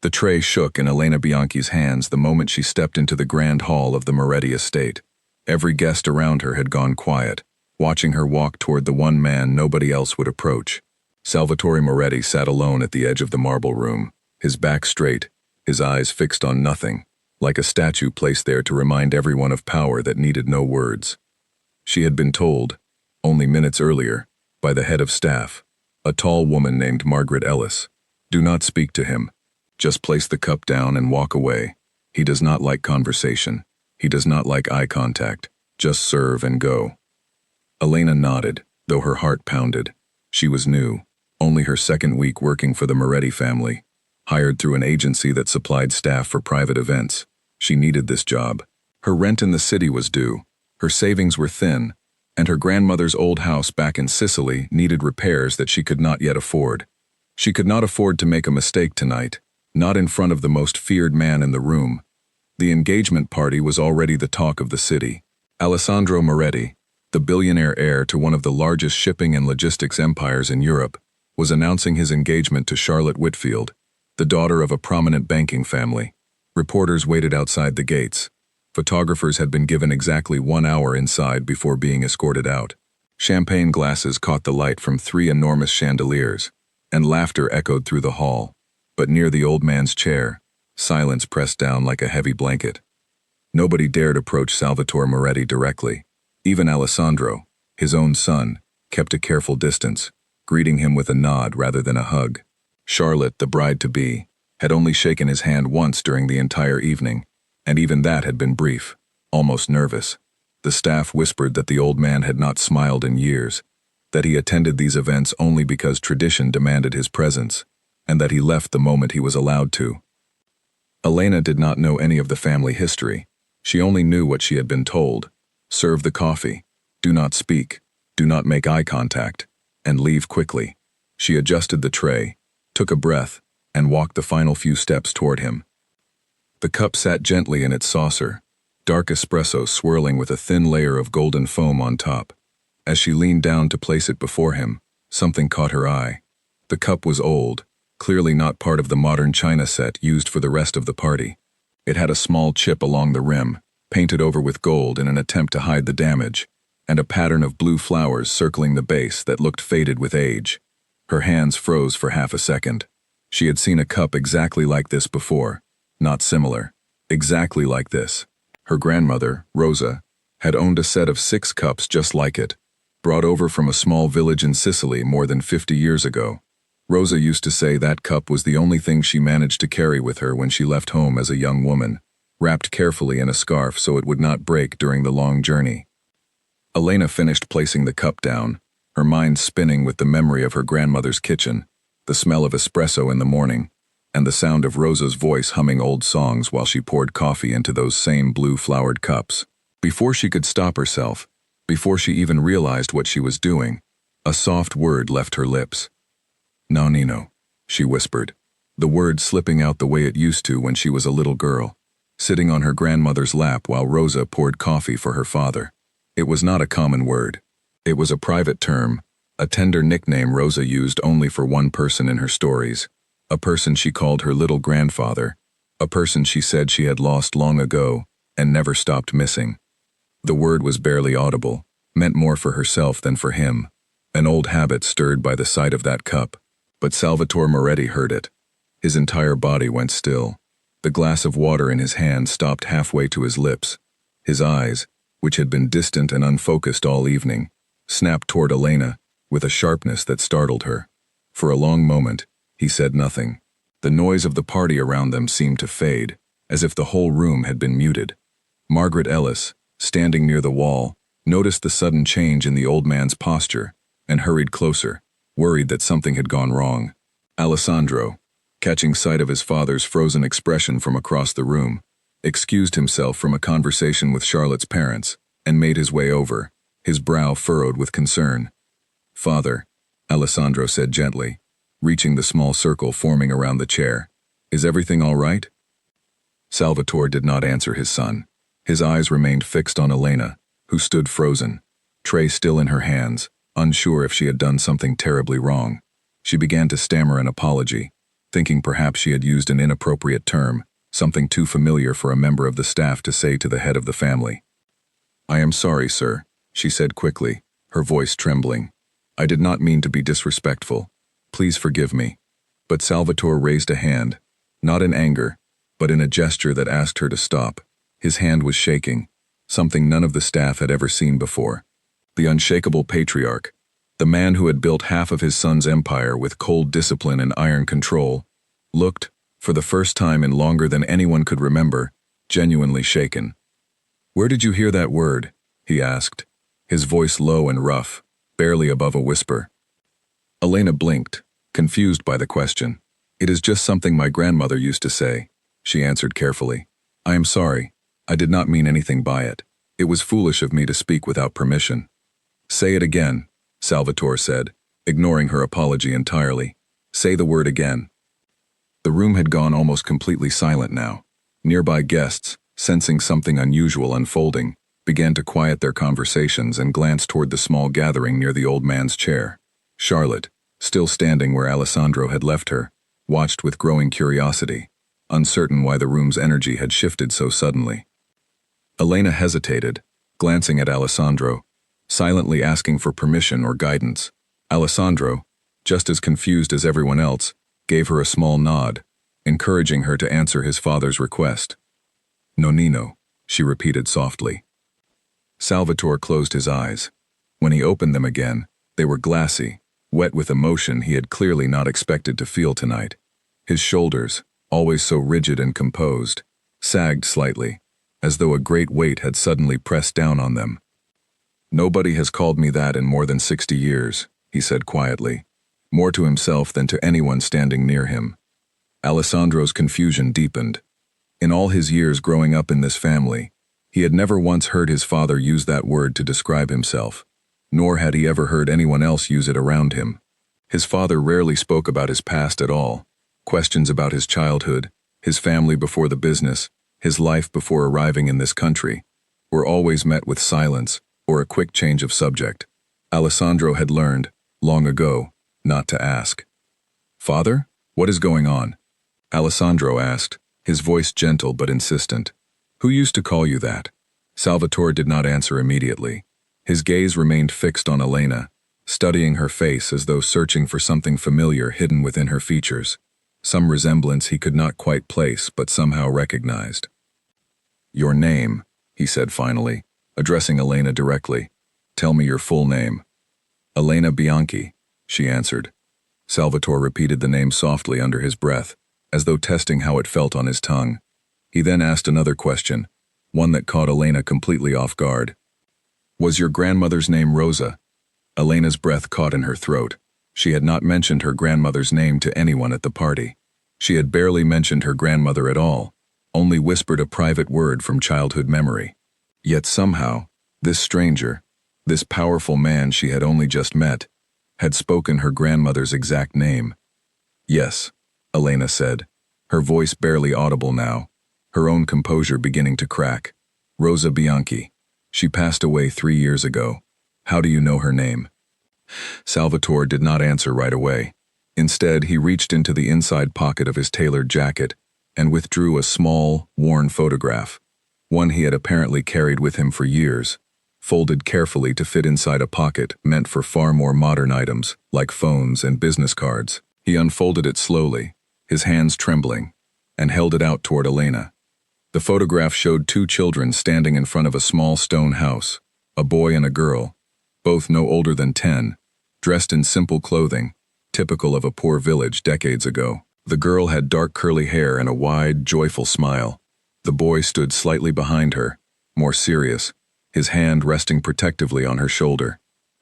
The tray shook in Elena Bianchi's hands the moment she stepped into the grand hall of the Moretti estate. Every guest around her had gone quiet, watching her walk toward the one man nobody else would approach. Salvatore Moretti sat alone at the edge of the marble room, his back straight, his eyes fixed on nothing, like a statue placed there to remind everyone of power that needed no words. She had been told, only minutes earlier, by the head of staff, a tall woman named Margaret Ellis, "Do not speak to him. Just place the cup down and walk away. He does not like conversation. He does not like eye contact. Just serve and go." Elena nodded, though her heart pounded. She was new, only her second week working for the Moretti family, hired through an agency that supplied staff for private events. She needed this job. Her rent in the city was due, her savings were thin, and her grandmother's old house back in Sicily needed repairs that she could not yet afford. She could not afford to make a mistake tonight, not in front of the most feared man in the room. The engagement party was already the talk of the city. Alessandro Moretti, the billionaire heir to one of the largest shipping and logistics empires in Europe, was announcing his engagement to Charlotte Whitfield, the daughter of a prominent banking family. Reporters waited outside the gates. Photographers had been given exactly 1 hour inside before being escorted out. Champagne glasses caught the light from 3 enormous chandeliers, and laughter echoed through the hall. But near the old man's chair, silence pressed down like a heavy blanket. Nobody dared approach Salvatore Moretti directly. Even Alessandro, his own son, kept a careful distance, greeting him with a nod rather than a hug. Charlotte, the bride-to-be, had only shaken his hand once during the entire evening, and even that had been brief, almost nervous. The staff whispered that the old man had not smiled in years, that he attended these events only because tradition demanded his presence, and that he left the moment he was allowed to. Elena did not know any of the family history. She only knew what she had been told. Serve the coffee, do not speak, do not make eye contact, and leave quickly. She adjusted the tray, took a breath, and walked the final few steps toward him. The cup sat gently in its saucer, dark espresso swirling with a thin layer of golden foam on top. As she leaned down to place it before him, something caught her eye. The cup was old, clearly not part of the modern china set used for the rest of the party. It had a small chip along the rim, painted over with gold in an attempt to hide the damage, and a pattern of blue flowers circling the base that looked faded with age. Her hands froze for half a second. She had seen a cup exactly like this before, not similar, exactly like this. Her grandmother, Rosa, had owned a set of 6 cups just like it, brought over from a small village in Sicily more than 50 years ago. Rosa used to say that cup was the only thing she managed to carry with her when she left home as a young woman, wrapped carefully in a scarf so it would not break during the long journey. Elena finished placing the cup down, her mind spinning with the memory of her grandmother's kitchen, the smell of espresso in the morning, and the sound of Rosa's voice humming old songs while she poured coffee into those same blue-flowered cups. Before she could stop herself, before she even realized what she was doing, a soft word left her lips. "Nonnino," she whispered, the word slipping out the way it used to when she was a little girl, sitting on her grandmother's lap while Rosa poured coffee for her father. It was not a common word. It was a private term, a tender nickname Rosa used only for one person in her stories, a person she called her little grandfather, a person she said she had lost long ago and never stopped missing. The word was barely audible, meant more for herself than for him, an old habit stirred by the sight of that cup. But Salvatore Moretti heard it. His entire body went still. The glass of water in his hand stopped halfway to his lips. His eyes, which had been distant and unfocused all evening, snapped toward Elena with a sharpness that startled her. For a long moment, he said nothing. The noise of the party around them seemed to fade, as if the whole room had been muted. Margaret Ellis, standing near the wall, noticed the sudden change in the old man's posture and hurried closer, worried that something had gone wrong. Alessandro, catching sight of his father's frozen expression from across the room, excused himself from a conversation with Charlotte's parents and made his way over, his brow furrowed with concern. "Father," Alessandro said gently, reaching the small circle forming around the chair, "is everything all right?" Salvatore did not answer his son. His eyes remained fixed on Elena, who stood frozen, tray still in her hands, unsure if she had done something terribly wrong. She began to stammer an apology. thinking perhaps she had used an inappropriate term, something too familiar for a member of the staff to say to the head of the family. "I am sorry, sir," she said quickly, her voice trembling. "I did not mean to be disrespectful. Please forgive me." But Salvatore raised a hand, not in anger, but in a gesture that asked her to stop. His hand was shaking, something none of the staff had ever seen before. The unshakable patriarch, the man who had built half of his son's empire with cold discipline and iron control, looked, for the first time in longer than anyone could remember, genuinely shaken. "Where did you hear that word?" he asked, his voice low and rough, barely above a whisper. Elena blinked, confused by the question. "It is just something my grandmother used to say," she answered carefully. "I am sorry. I did not mean anything by it. It was foolish of me to speak without permission." "Say it again," Salvatore said, ignoring her apology entirely. "Say the word again." The room had gone almost completely silent now. Nearby guests, sensing something unusual unfolding, began to quiet their conversations and glance toward the small gathering near the old man's chair. Charlotte, still standing where Alessandro had left her, watched with growing curiosity, uncertain why the room's energy had shifted so suddenly. Elena hesitated, glancing at Alessandro, silently asking for permission or guidance. Alessandro, just as confused as everyone else, gave her a small nod, encouraging her to answer his father's request. "Nonnino," she repeated softly. Salvatore closed his eyes. When he opened them again, they were glassy, wet with emotion he had clearly not expected to feel tonight. His shoulders, always so rigid and composed, sagged slightly, as though a great weight had suddenly pressed down on them. "Nobody has called me that in more than 60 years, he said quietly, more to himself than to anyone standing near him. Alessandro's confusion deepened. In all his years growing up in this family, he had never once heard his father use that word to describe himself, nor had he ever heard anyone else use it around him. His father rarely spoke about his past at all. Questions about his childhood, his family before the business, his life before arriving in this country, were always met with silence or a quick change of subject. Alessandro had learned, long ago, not to ask. "Father, what is going on?" Alessandro asked, his voice gentle but insistent. "Who used to call you that?" Salvatore did not answer immediately. His gaze remained fixed on Elena, studying her face as though searching for something familiar hidden within her features, some resemblance he could not quite place but somehow recognized. "Your name," he said finally, addressing Elena directly. "Tell me your full name." "Elena Bianchi," she answered. Salvatore repeated the name softly under his breath, as though testing how it felt on his tongue. He then asked another question, one that caught Elena completely off guard. "Was your grandmother's name Rosa?" Elena's breath caught in her throat. She had not mentioned her grandmother's name to anyone at the party. She had barely mentioned her grandmother at all, only whispered a private word from childhood memory. Yet somehow, this stranger, this powerful man she had only just met, had spoken her grandmother's exact name. "Yes," Elena said, her voice barely audible now, her own composure beginning to crack. "Rosa Bianchi. She passed away 3 years ago. How do you know her name?" Salvatore did not answer right away. Instead, he reached into the inside pocket of his tailored jacket and withdrew a small, worn photograph, one he had apparently carried with him for years, folded carefully to fit inside a pocket meant for far more modern items, like phones and business cards. He unfolded it slowly, his hands trembling, and held it out toward Elena. The photograph showed 2 children standing in front of a small stone house, a boy and a girl, both no older than 10, dressed in simple clothing, typical of a poor village decades ago. The girl had dark curly hair and a wide, joyful smile. The boy stood slightly behind her, more serious, his hand resting protectively on her shoulder.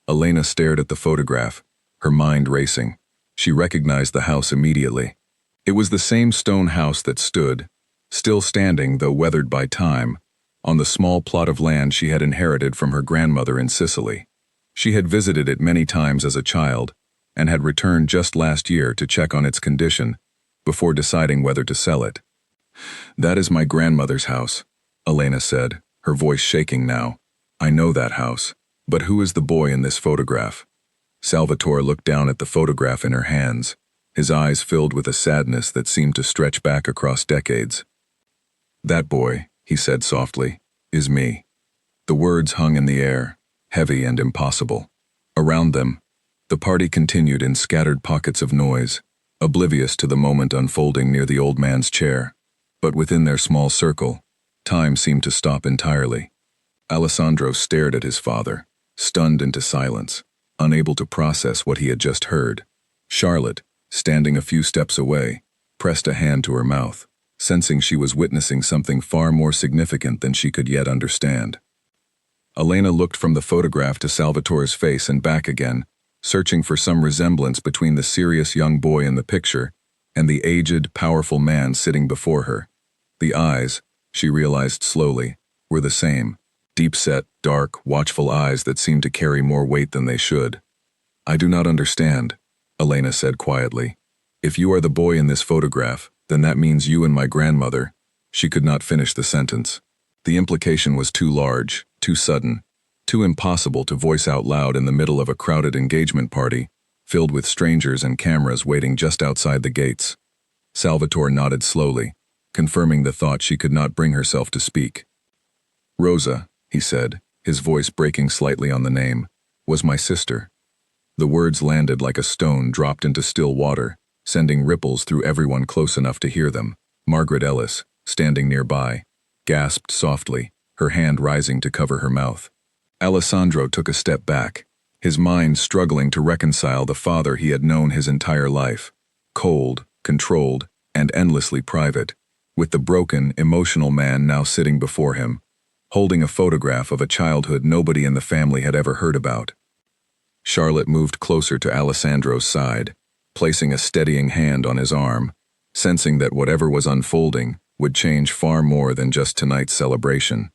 Elena stared at the photograph, her mind racing. She recognized the house immediately. It was the same stone house that stood, still standing though weathered by time, on the small plot of land she had inherited from her grandmother in Sicily. She had visited it many times as a child, and had returned just last year to check on its condition, before deciding whether to sell it. "That is my grandmother's house," Elena said, her voice shaking now. "I know that house. But who is the boy in this photograph?" Salvatore looked down at the photograph in her hands, his eyes filled with a sadness that seemed to stretch back across decades. "That boy," he said softly, "is me." The words hung in the air, heavy and impossible. Around them, the party continued in scattered pockets of noise, oblivious to the moment unfolding near the old man's chair. But within their small circle, time seemed to stop entirely. Alessandro stared at his father, stunned into silence, unable to process what he had just heard. Charlotte, standing a few steps away, pressed a hand to her mouth, sensing she was witnessing something far more significant than she could yet understand. Elena looked from the photograph to Salvatore's face and back again, searching for some resemblance between the serious young boy in the picture and the aged, powerful man sitting before her. The eyes, she realized slowly, were the same, deep-set, dark, watchful eyes that seemed to carry more weight than they should. "I do not understand," Elena said quietly. "If you are the boy in this photograph, then that means you and my grandmother." She could not finish the sentence. The implication was too large, too sudden, too impossible to voice out loud in the middle of a crowded engagement party, filled with strangers and cameras waiting just outside the gates. Salvatore nodded slowly, confirming the thought she could not bring herself to speak. "Rosa," he said, his voice breaking slightly on the name, "was my sister." The words landed like a stone dropped into still water, sending ripples through everyone close enough to hear them. Margaret Ellis, standing nearby, gasped softly, her hand rising to cover her mouth. Alessandro took a step back, his mind struggling to reconcile the father he had known his entire life, cold, controlled, and endlessly private, with the broken, emotional man now sitting before him, holding a photograph of a childhood nobody in the family had ever heard about. Charlotte moved closer to Alessandro's side, placing a steadying hand on his arm, sensing that whatever was unfolding would change far more than just tonight's celebration.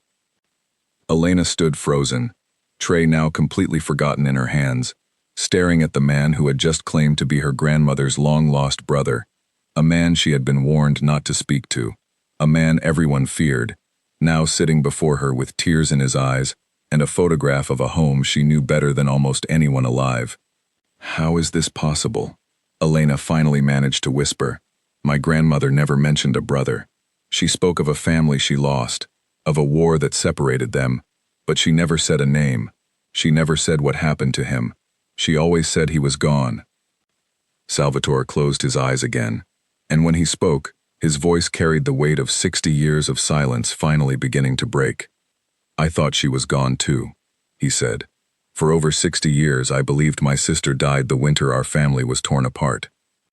Elena stood frozen, tray now completely forgotten in her hands, staring at the man who had just claimed to be her grandmother's long-lost brother, a man she had been warned not to speak to, a man everyone feared, now sitting before her with tears in his eyes and a photograph of a home she knew better than almost anyone alive. "How is this possible?" Elena finally managed to whisper. "My grandmother never mentioned a brother. She spoke of a family she lost, of a war that separated them, but she never said a name. She never said what happened to him. She always said he was gone." Salvatore closed his eyes again, and when he spoke, his voice carried the weight of 60 years of silence finally beginning to break. "I thought she was gone too," he said. "For over 60 years I believed my sister died the winter our family was torn apart.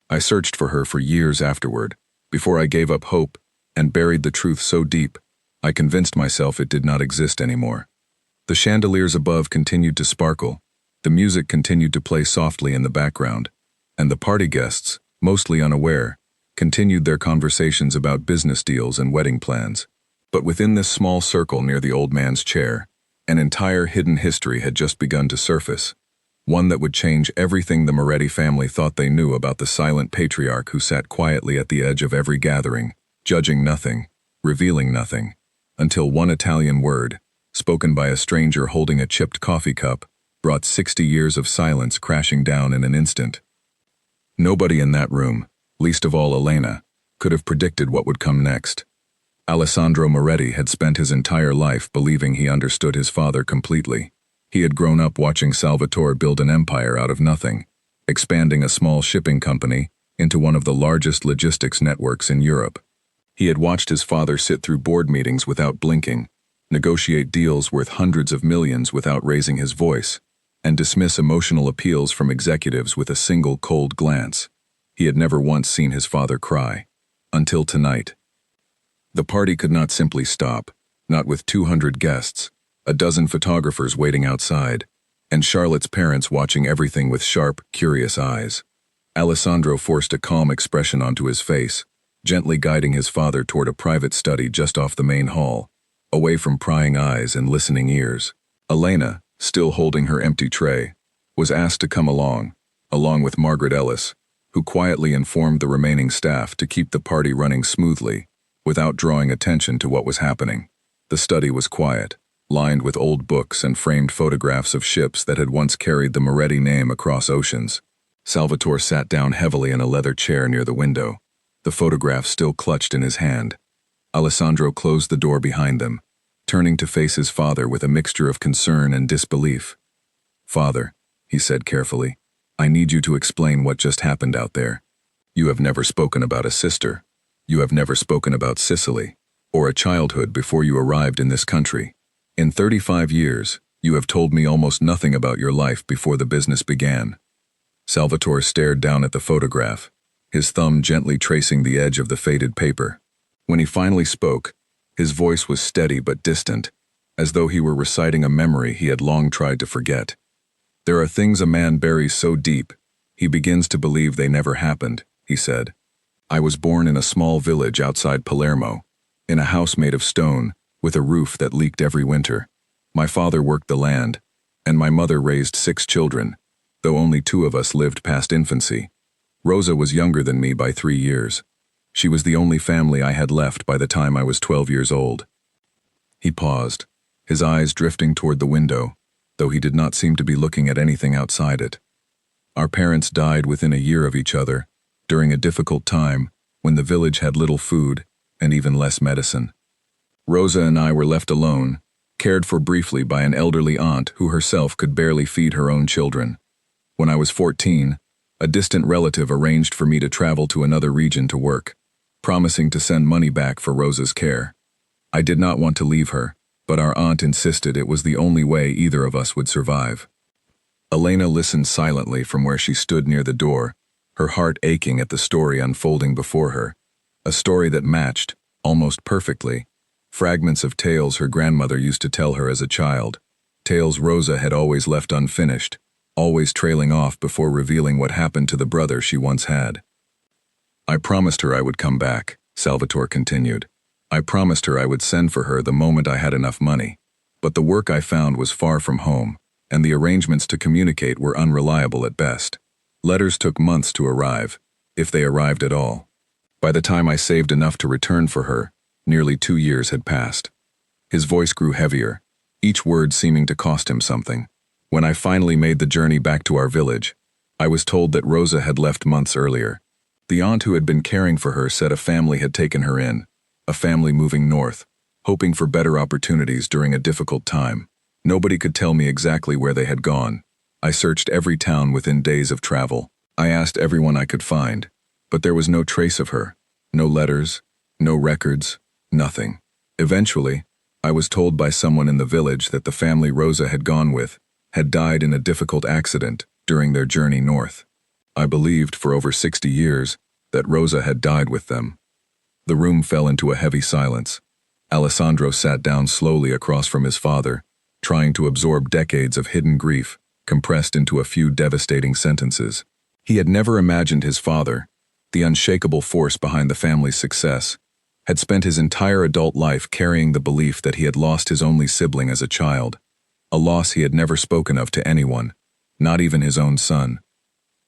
I searched for her for years afterward, before I gave up hope and buried the truth so deep, I convinced myself it did not exist anymore." The chandeliers above continued to sparkle, the music continued to play softly in the background, and the party guests, mostly unaware, continued their conversations about business deals and wedding plans. But within this small circle near the old man's chair, an entire hidden history had just begun to surface, one that would change everything the Moretti family thought they knew about the silent patriarch who sat quietly at the edge of every gathering, judging nothing, revealing nothing, until one Italian word, spoken by a stranger holding a chipped coffee cup, brought 60 years of silence crashing down in an instant. Nobody in that room, least of all Elena, could have predicted what would come next. Alessandro Moretti had spent his entire life believing he understood his father completely. He had grown up watching Salvatore build an empire out of nothing, expanding a small shipping company into one of the largest logistics networks in Europe. He had watched his father sit through board meetings without blinking, negotiate deals worth hundreds of millions without raising his voice, and dismiss emotional appeals from executives with a single cold glance. He had never once seen his father cry. Until tonight. The party could not simply stop, not with 200 guests, a dozen photographers waiting outside, and Charlotte's parents watching everything with sharp, curious eyes. Alessandro forced a calm expression onto his face, gently guiding his father toward a private study just off the main hall, away from prying eyes and listening ears. Elena, still holding her empty tray, was asked to come along with Margaret Ellis, who quietly informed the remaining staff to keep the party running smoothly, without drawing attention to what was happening. The study was quiet, lined with old books and framed photographs of ships that had once carried the Moretti name across oceans. Salvatore sat down heavily in a leather chair near the window, the photograph still clutched in his hand. Alessandro closed the door behind them, turning to face his father with a mixture of concern and disbelief. "Father," he said carefully, "I need you to explain what just happened out there. You have never spoken about a sister. You have never spoken about Sicily, or a childhood before you arrived in this country. In 35 years, you have told me almost nothing about your life before the business began." Salvatore stared down at the photograph, his thumb gently tracing the edge of the faded paper. When he finally spoke, his voice was steady but distant, as though he were reciting a memory he had long tried to forget. "There are things a man buries so deep, he begins to believe they never happened," he said. "I was born in a small village outside Palermo, in a house made of stone, with a roof that leaked every winter. My father worked the land, and my mother raised 6 children, though only 2 of us lived past infancy. Rosa was younger than me by 3 years. She was the only family I had left by the time I was 12 years old." He paused, his eyes drifting toward the window, though he did not seem to be looking at anything outside it. "Our parents died within a year of each other, during a difficult time when the village had little food and even less medicine. Rosa and I were left alone, cared for briefly by an elderly aunt who herself could barely feed her own children. When I was 14, a distant relative arranged for me to travel to another region to work, promising to send money back for Rosa's care. I did not want to leave her, but our aunt insisted it was the only way either of us would survive." Elena listened silently from where she stood near the door, her heart aching at the story unfolding before her, a story that matched, almost perfectly, fragments of tales her grandmother used to tell her as a child, tales Rosa had always left unfinished, always trailing off before revealing what happened to the brother she once had. "I promised her I would come back," Salvatore continued. "I promised her I would send for her the moment I had enough money. But the work I found was far from home, and the arrangements to communicate were unreliable at best. Letters took months to arrive, if they arrived at all. By the time I saved enough to return for her, nearly 2 years had passed." His voice grew heavier, each word seeming to cost him something. "When I finally made the journey back to our village, I was told that Rosa had left months earlier. The aunt who had been caring for her said a family had taken her in, a family moving north, hoping for better opportunities during a difficult time. Nobody could tell me exactly where they had gone. I searched every town within days of travel. I asked everyone I could find, but there was no trace of her, no letters, no records, nothing. Eventually, I was told by someone in the village that the family Rosa had gone with had died in a difficult accident during their journey north. I believed for over 60 years that Rosa had died with them." The room fell into a heavy silence. Alessandro sat down slowly across from his father, trying to absorb decades of hidden grief, compressed into a few devastating sentences. He had never imagined his father, the unshakable force behind the family's success, had spent his entire adult life carrying the belief that he had lost his only sibling as a child, a loss he had never spoken of to anyone, not even his own son.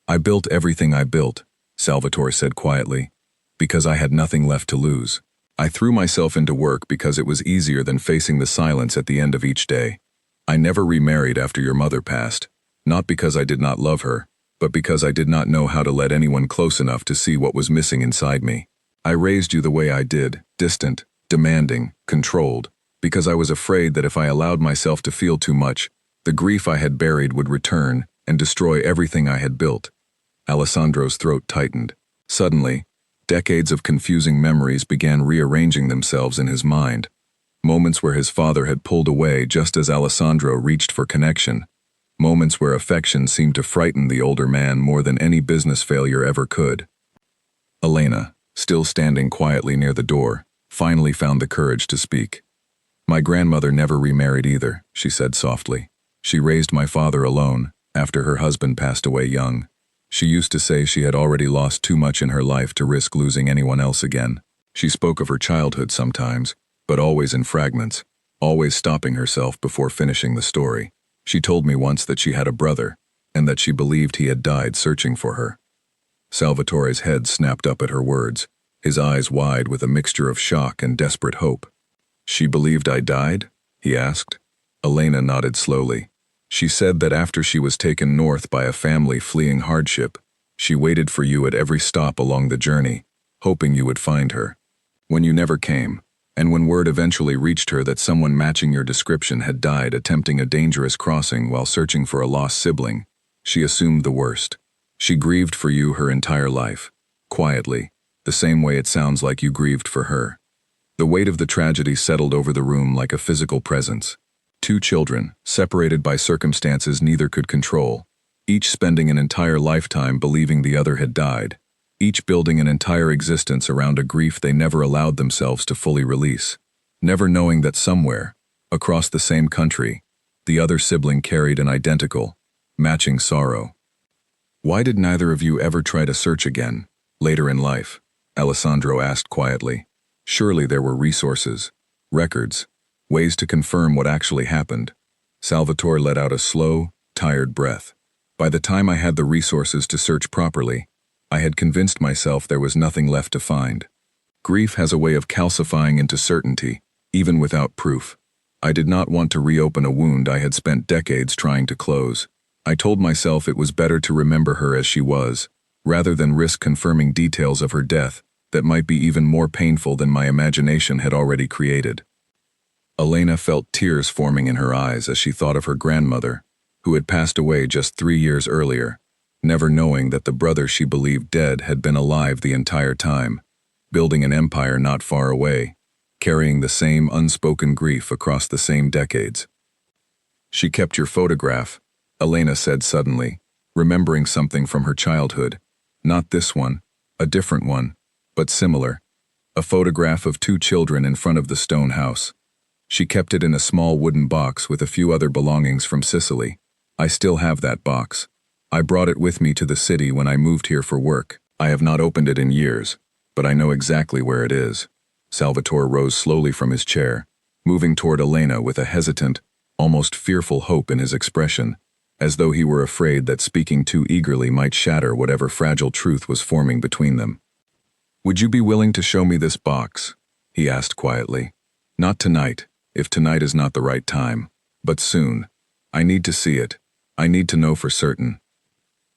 "I built everything I built," Salvatore said quietly, "because I had nothing left to lose. I threw myself into work because it was easier than facing the silence at the end of each day. I never remarried after your mother passed, not because I did not love her, but because I did not know how to let anyone close enough to see what was missing inside me. I raised you the way I did, distant, demanding, controlled, because I was afraid that if I allowed myself to feel too much, the grief I had buried would return and destroy everything I had built." Alessandro's throat tightened. Suddenly, decades of confusing memories began rearranging themselves in his mind. Moments where his father had pulled away just as Alessandro reached for connection. Moments where affection seemed to frighten the older man more than any business failure ever could. Elena, still standing quietly near the door, finally found the courage to speak. "My grandmother never remarried either," she said softly. "She raised my father alone, after her husband passed away young. She used to say she had already lost too much in her life to risk losing anyone else again. She spoke of her childhood sometimes, but always in fragments, always stopping herself before finishing the story. She told me once that she had a brother, and that she believed he had died searching for her." Salvatore's head snapped up at her words, his eyes wide with a mixture of shock and desperate hope. "She believed I died?" he asked. Elena nodded slowly. "She said that after she was taken north by a family fleeing hardship, She waited for you at every stop along the journey, hoping you would find her. When you never came, and when word eventually reached her that someone matching your description had died attempting a dangerous crossing while searching for a lost sibling, she assumed the worst. She grieved for you her entire life, quietly, the same way it sounds like you grieved for her. The weight of the tragedy settled over the room like a physical presence. Two children, separated by circumstances neither could control, each spending an entire lifetime believing the other had died, each building an entire existence around a grief they never allowed themselves to fully release, never knowing that somewhere, across the same country, the other sibling carried an identical, matching sorrow. Why did neither of you ever try to search again, later in life? Alessandro asked quietly. Surely there were resources, records, ways to confirm what actually happened. Salvatore let out a slow, tired breath. By the time I had the resources to search properly, I had convinced myself there was nothing left to find. Grief has a way of calcifying into certainty, even without proof. I did not want to reopen a wound I had spent decades trying to close. I told myself it was better to remember her as she was, rather than risk confirming details of her death that might be even more painful than my imagination had already created. Elena felt tears forming in her eyes as she thought of her grandmother, who had passed away just 3 years earlier, never knowing that the brother she believed dead had been alive the entire time, building an empire not far away, carrying the same unspoken grief across the same decades. She kept your photograph, Elena said suddenly, remembering something from her childhood. Not this one, a different one, but similar. A photograph of 2 children in front of the stone house. She kept it in a small wooden box with a few other belongings from Sicily. I still have that box. I brought it with me to the city when I moved here for work. I have not opened it in years, but I know exactly where it is. Salvatore rose slowly from his chair, moving toward Elena with a hesitant, almost fearful hope in his expression, as though he were afraid that speaking too eagerly might shatter whatever fragile truth was forming between them. Would you be willing to show me this box? He asked quietly. Not tonight, if tonight is not the right time, but soon. I need to see it. I need to know for certain.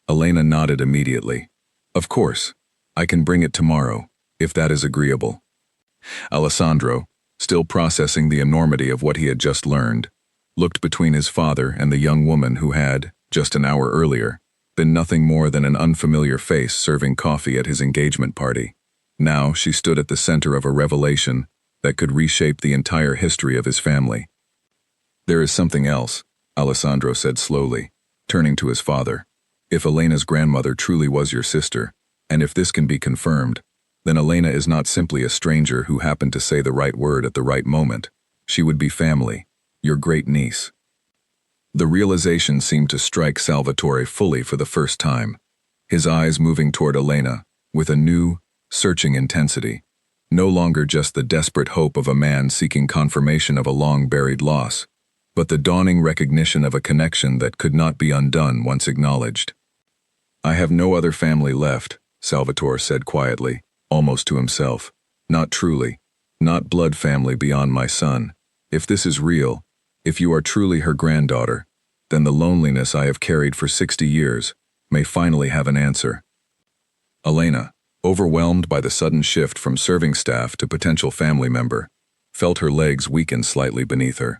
Elena nodded immediately. Of course, I can bring it tomorrow, if that is agreeable. Alessandro, still processing the enormity of what he had just learned, looked between his father and the young woman who had, just an hour earlier, been nothing more than an unfamiliar face serving coffee at his engagement party. Now she stood at the center of a revelation that could reshape the entire history of his family. There is something else, Alessandro said slowly, turning to his father. If Elena's grandmother truly was your sister, and if this can be confirmed, then Elena is not simply a stranger who happened to say the right word at the right moment. She would be family, your great niece. The realization seemed to strike Salvatore fully for the first time, his eyes moving toward Elena with a new, searching intensity. No longer just the desperate hope of a man seeking confirmation of a long-buried loss, but the dawning recognition of a connection that could not be undone once acknowledged. I have no other family left, Salvatore said quietly, almost to himself. Not truly. Not blood family beyond my son. If this is real, if you are truly her granddaughter, then the loneliness I have carried for 60 years may finally have an answer. Elena, overwhelmed by the sudden shift from serving staff to potential family member, felt her legs weaken slightly beneath her.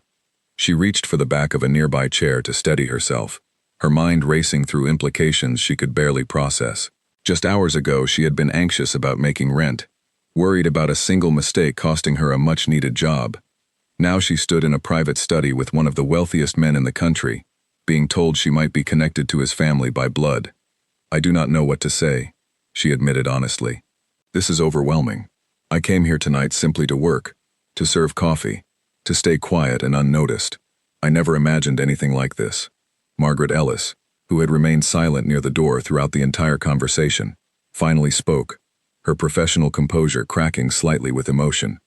She reached for the back of a nearby chair to steady herself, her mind racing through implications she could barely process. Just hours ago she had been anxious about making rent, worried about a single mistake costing her a much-needed job. Now she stood in a private study with one of the wealthiest men in the country, being told she might be connected to his family by blood. I do not know what to say, she admitted honestly. This is overwhelming. I came here tonight simply to work, to serve coffee, to stay quiet and unnoticed. I never imagined anything like this. Margaret Ellis, who had remained silent near the door throughout the entire conversation, finally spoke, her professional composure cracking slightly with emotion.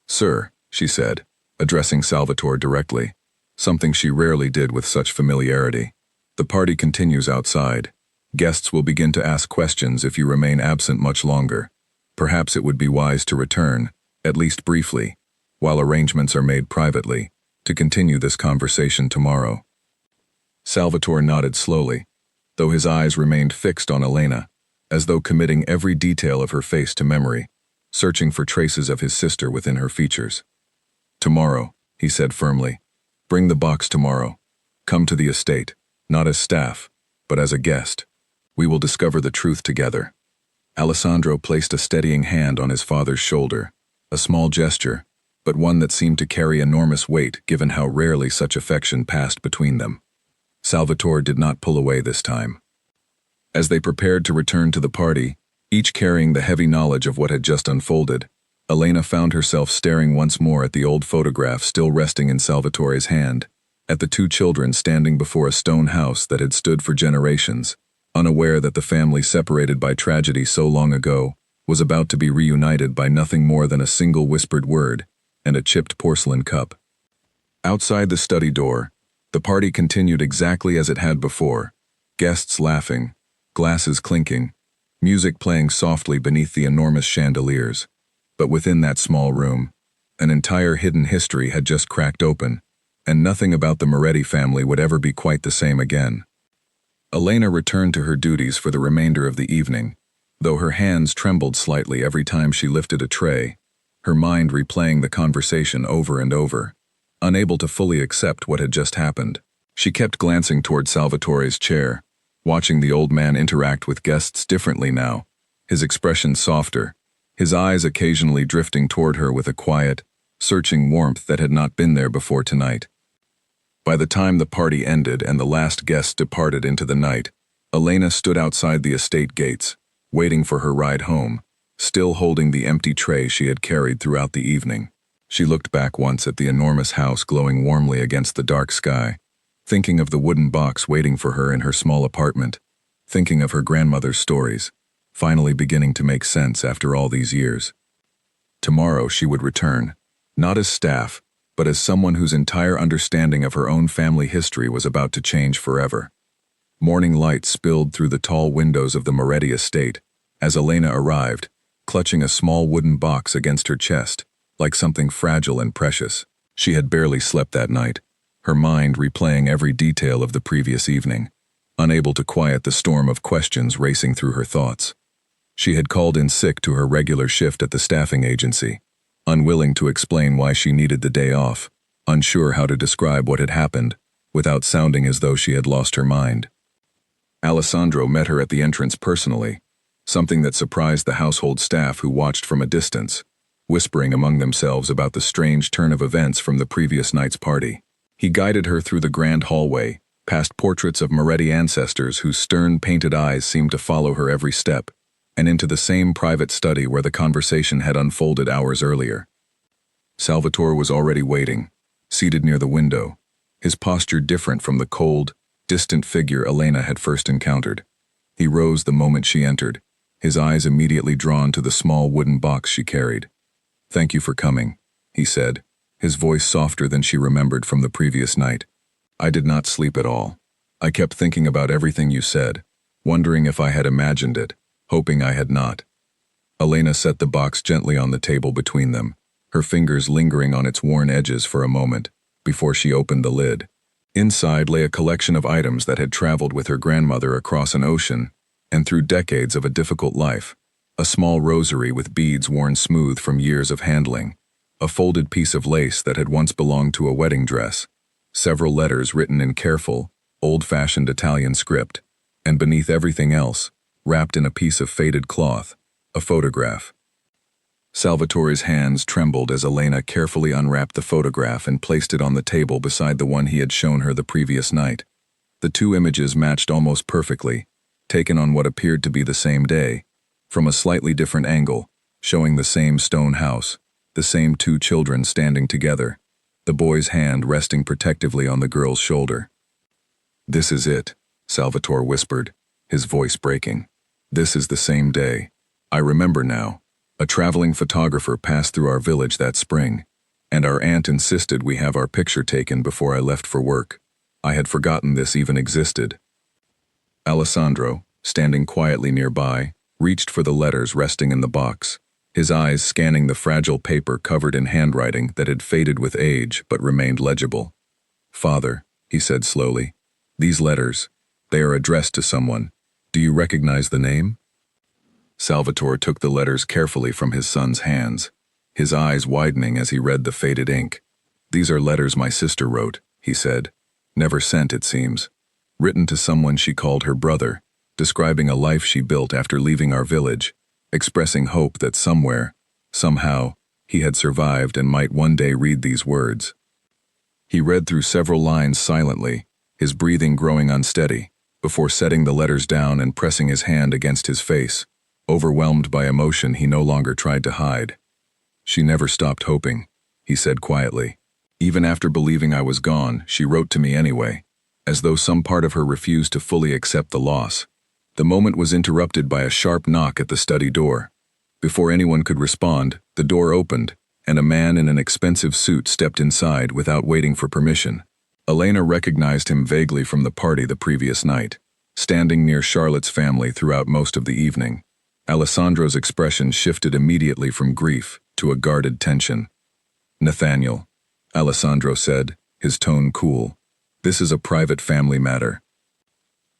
Sir, she said, addressing Salvatore directly, something she rarely did with such familiarity. The party continues outside. Guests will begin to ask questions if you remain absent much longer. Perhaps it would be wise to return, at least briefly, while arrangements are made privately, to continue this conversation tomorrow. Salvatore nodded slowly. though his eyes remained fixed on Elena, as though committing every detail of her face to memory, searching for traces of his sister within her features. "Tomorrow," he said firmly. "Bring the box tomorrow. Come to the estate, not as staff, but as a guest. We will discover the truth together." Alessandro placed a steadying hand on his father's shoulder, a small gesture, but one that seemed to carry enormous weight given how rarely such affection passed between them. Salvatore did not pull away this time. As they prepared to return to the party, each carrying the heavy knowledge of what had just unfolded, Elena found herself staring once more at the old photograph still resting in Salvatore's hand, at the two children standing before a stone house that had stood for generations, unaware that the family separated by tragedy so long ago was about to be reunited by nothing more than a single whispered word and a chipped porcelain cup. Outside the study door, the party continued exactly as it had before, guests laughing, glasses clinking, music playing softly beneath the enormous chandeliers. But within that small room, an entire hidden history had just cracked open, and nothing about the Moretti family would ever be quite the same again. Elena returned to her duties for the remainder of the evening, though her hands trembled slightly every time she lifted a tray, her mind replaying the conversation over and over, unable to fully accept what had just happened. She kept glancing toward Salvatore's chair, watching the old man interact with guests differently now, his expression softer, his eyes occasionally drifting toward her with a quiet, searching warmth that had not been there before tonight. By the time the party ended and the last guest departed into the night, Elena stood outside the estate gates, waiting for her ride home, still holding the empty tray she had carried throughout the evening. She looked back once at the enormous house glowing warmly against the dark sky, thinking of the wooden box waiting for her in her small apartment, thinking of her grandmother's stories, finally beginning to make sense after all these years. Tomorrow she would return, not as staff, but as someone whose entire understanding of her own family history was about to change forever. Morning light spilled through the tall windows of the Moretti estate as Elena arrived, clutching a small wooden box against her chest, like something fragile and precious. She had barely slept that night, her mind replaying every detail of the previous evening, unable to quiet the storm of questions racing through her thoughts. She had called in sick to her regular shift at the staffing agency, unwilling to explain why she needed the day off, unsure how to describe what had happened, without sounding as though she had lost her mind. Alessandro met her at the entrance personally, something that surprised the household staff who watched from a distance, whispering among themselves about the strange turn of events from the previous night's party. He guided her through the grand hallway, past portraits of Moretti ancestors whose stern painted eyes seemed to follow her every step, and into the same private study where the conversation had unfolded hours earlier. Salvatore was already waiting, seated near the window, his posture different from the cold, distant figure Elena had first encountered. He rose the moment she entered, his eyes immediately drawn to the small wooden box she carried. "Thank you for coming," he said, his voice softer than she remembered from the previous night. "I did not sleep at all. I kept thinking about everything you said, wondering if I had imagined it, hoping I had not." Elena set the box gently on the table between them, her fingers lingering on its worn edges for a moment, before she opened the lid. Inside lay a collection of items that had traveled with her grandmother across an ocean and through decades of a difficult life. A small rosary with beads worn smooth from years of handling, a folded piece of lace that had once belonged to a wedding dress, several letters written in careful, old-fashioned Italian script, and beneath everything else, wrapped in a piece of faded cloth, a photograph. Salvatore's hands trembled as Elena carefully unwrapped the photograph and placed it on the table beside the one he had shown her the previous night. The two images matched almost perfectly, taken on what appeared to be the same day, from a slightly different angle, showing the same stone house, the same two children standing together, the boy's hand resting protectively on the girl's shoulder. "This is it," Salvatore whispered, his voice breaking. "This is the same day. I remember now. A traveling photographer passed through our village that spring, and our aunt insisted we have our picture taken before I left for work. I had forgotten this even existed." Alessandro, standing quietly nearby, reached for the letters resting in the box, his eyes scanning the fragile paper covered in handwriting that had faded with age but remained legible. "Father," he said slowly, "these letters, They are addressed to someone. Do you recognize the name? Salvatore took the letters carefully from his son's hands, his eyes widening as he read the faded ink. These are letters my sister wrote, he said. Never sent, it seems. Written to someone she called her brother, describing a life she built after leaving our village, expressing hope that somewhere, somehow, he had survived and might one day read these words. He read through several lines silently, his breathing growing unsteady, before setting the letters down and pressing his hand against his face, overwhelmed by emotion he no longer tried to hide. She never stopped hoping, he said quietly. Even after believing I was gone, she wrote to me anyway, as though some part of her refused to fully accept the loss. The moment was interrupted by a sharp knock at the study door. Before anyone could respond, the door opened, and a man in an expensive suit stepped inside without waiting for permission. Elena recognized him vaguely from the party the previous night, standing near Charlotte's family throughout most of the evening. Alessandro's expression shifted immediately from grief to a guarded tension. Nathaniel, Alessandro said, his tone cool. This is a private family matter.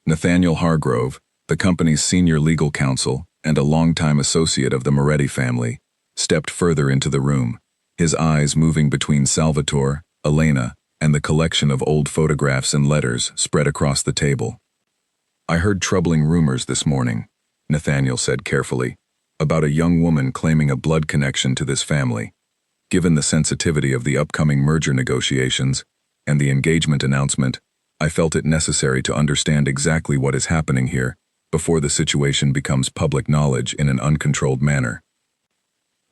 Nathaniel Hargrove, the company's senior legal counsel and a longtime associate of the Moretti family, stepped further into the room, his eyes moving between Salvatore, Elena, and the collection of old photographs and letters spread across the table. I heard troubling rumors this morning, Nathaniel said carefully, about a young woman claiming a blood connection to this family. Given the sensitivity of the upcoming merger negotiations and the engagement announcement, I felt it necessary to understand exactly what is happening here before the situation becomes public knowledge in an uncontrolled manner.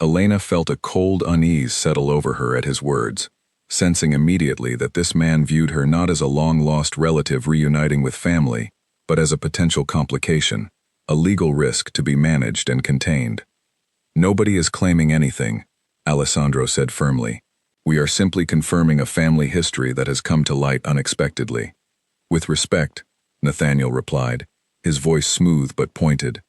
Elena felt a cold unease settle over her at his words, sensing immediately that this man viewed her not as a long-lost relative reuniting with family, but as a potential complication, a legal risk to be managed and contained. Nobody is claiming anything, Alessandro said firmly. We are simply confirming a family history that has come to light unexpectedly. With respect, Nathaniel replied, his voice smooth but pointed.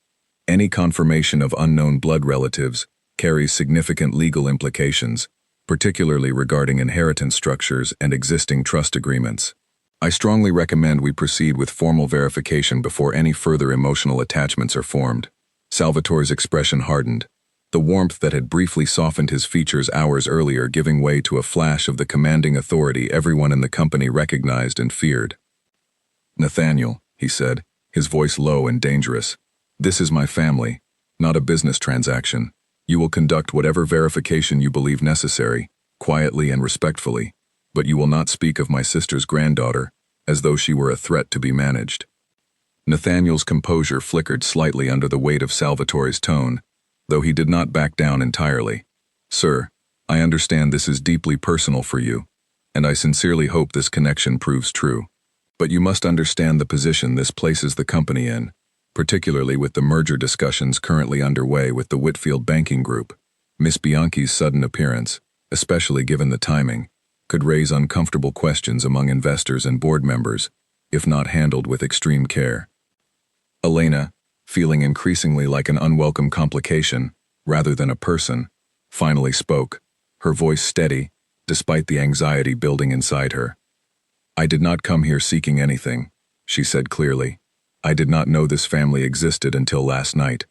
Any confirmation of unknown blood relatives carries significant legal implications, particularly regarding inheritance structures and existing trust agreements. I strongly recommend we proceed with formal verification before any further emotional attachments are formed. Salvatore's expression hardened, the warmth that had briefly softened his features hours earlier giving way to a flash of the commanding authority everyone in the company recognized and feared. Nathaniel, he said, his voice low and dangerous, this is my family, not a business transaction. You will conduct whatever verification you believe necessary, quietly and respectfully, but you will not speak of my sister's granddaughter as though she were a threat to be managed. Nathaniel's composure flickered slightly under the weight of Salvatore's tone, though he did not back down entirely. Sir, I understand this is deeply personal for you, and I sincerely hope this connection proves true. But you must understand the position this places the company in, particularly with the merger discussions currently underway with the Whitfield Banking Group. Miss Bianchi's sudden appearance, especially given the timing, could raise uncomfortable questions among investors and board members, if not handled with extreme care. Elena, feeling increasingly like an unwelcome complication, rather than a person, finally spoke, her voice steady, despite the anxiety building inside her. I did not come here seeking anything, she said clearly. I did not know this family existed until last night.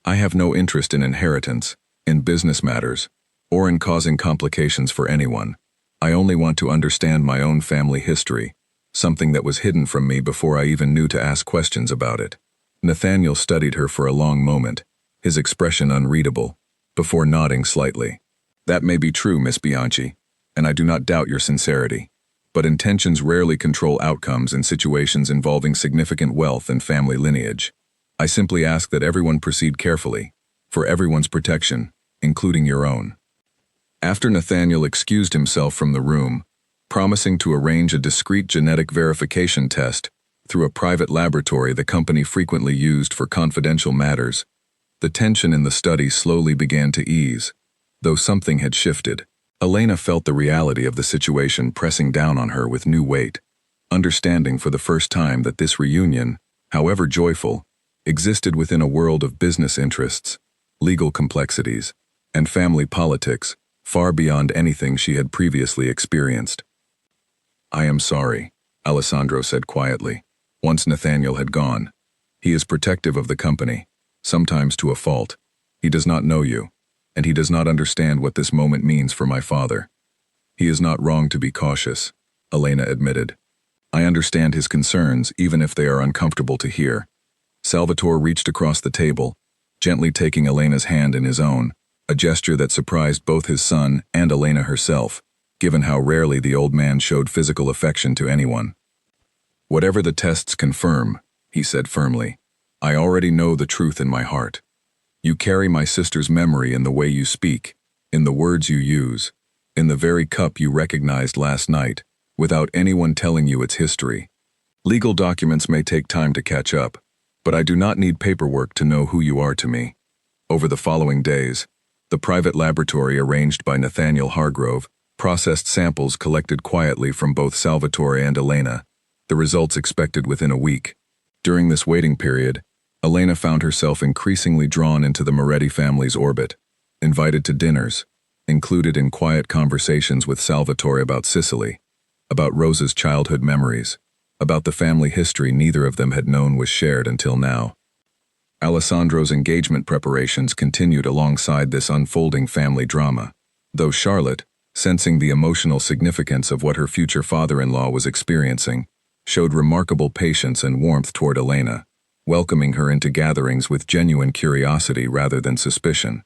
I have no interest in inheritance, in business matters, or in causing complications for anyone. I only want to understand my own family history, something that was hidden from me before I even knew to ask questions about it. Nathaniel studied her for a long moment, his expression unreadable, before nodding slightly. That may be true, Miss Bianchi, and I do not doubt your sincerity. But intentions rarely control outcomes in situations involving significant wealth and family lineage. I simply ask that everyone proceed carefully, for everyone's protection, including your own. After Nathaniel excused himself from the room, promising to arrange a discreet genetic verification test through a private laboratory the company frequently used for confidential matters, the tension in the study slowly began to ease, though something had shifted. Elena felt the reality of the situation pressing down on her with new weight, understanding for the first time that this reunion, however joyful, existed within a world of business interests, legal complexities, and family politics far beyond anything she had previously experienced. I am sorry, Alessandro said quietly. once Nathaniel had gone. He is protective of the company, sometimes to a fault. He does not know you, and he does not understand what this moment means for my father. He is not wrong to be cautious, Elena admitted. I understand his concerns, even if they are uncomfortable to hear. Salvatore reached across the table, gently taking Elena's hand in his own, a gesture that surprised both his son and Elena herself, given how rarely the old man showed physical affection to anyone. Whatever the tests confirm, he said firmly, I already know the truth in my heart. You carry my sister's memory in the way you speak, in the words you use, in the very cup you recognized last night, without anyone telling you its history. Legal documents may take time to catch up, but I do not need paperwork to know who you are to me. Over the following days, the private laboratory arranged by Nathaniel Hargrove processed samples collected quietly from both Salvatore and Elena, the results expected within a week. During this waiting period, Elena found herself increasingly drawn into the Moretti family's orbit, invited to dinners, included in quiet conversations with Salvatore about Sicily, about Rosa's childhood memories, about the family history neither of them had known was shared until now. Alessandro's engagement preparations continued alongside this unfolding family drama, though Charlotte, sensing the emotional significance of what her future father-in-law was experiencing, showed remarkable patience and warmth toward Elena, welcoming her into gatherings with genuine curiosity rather than suspicion.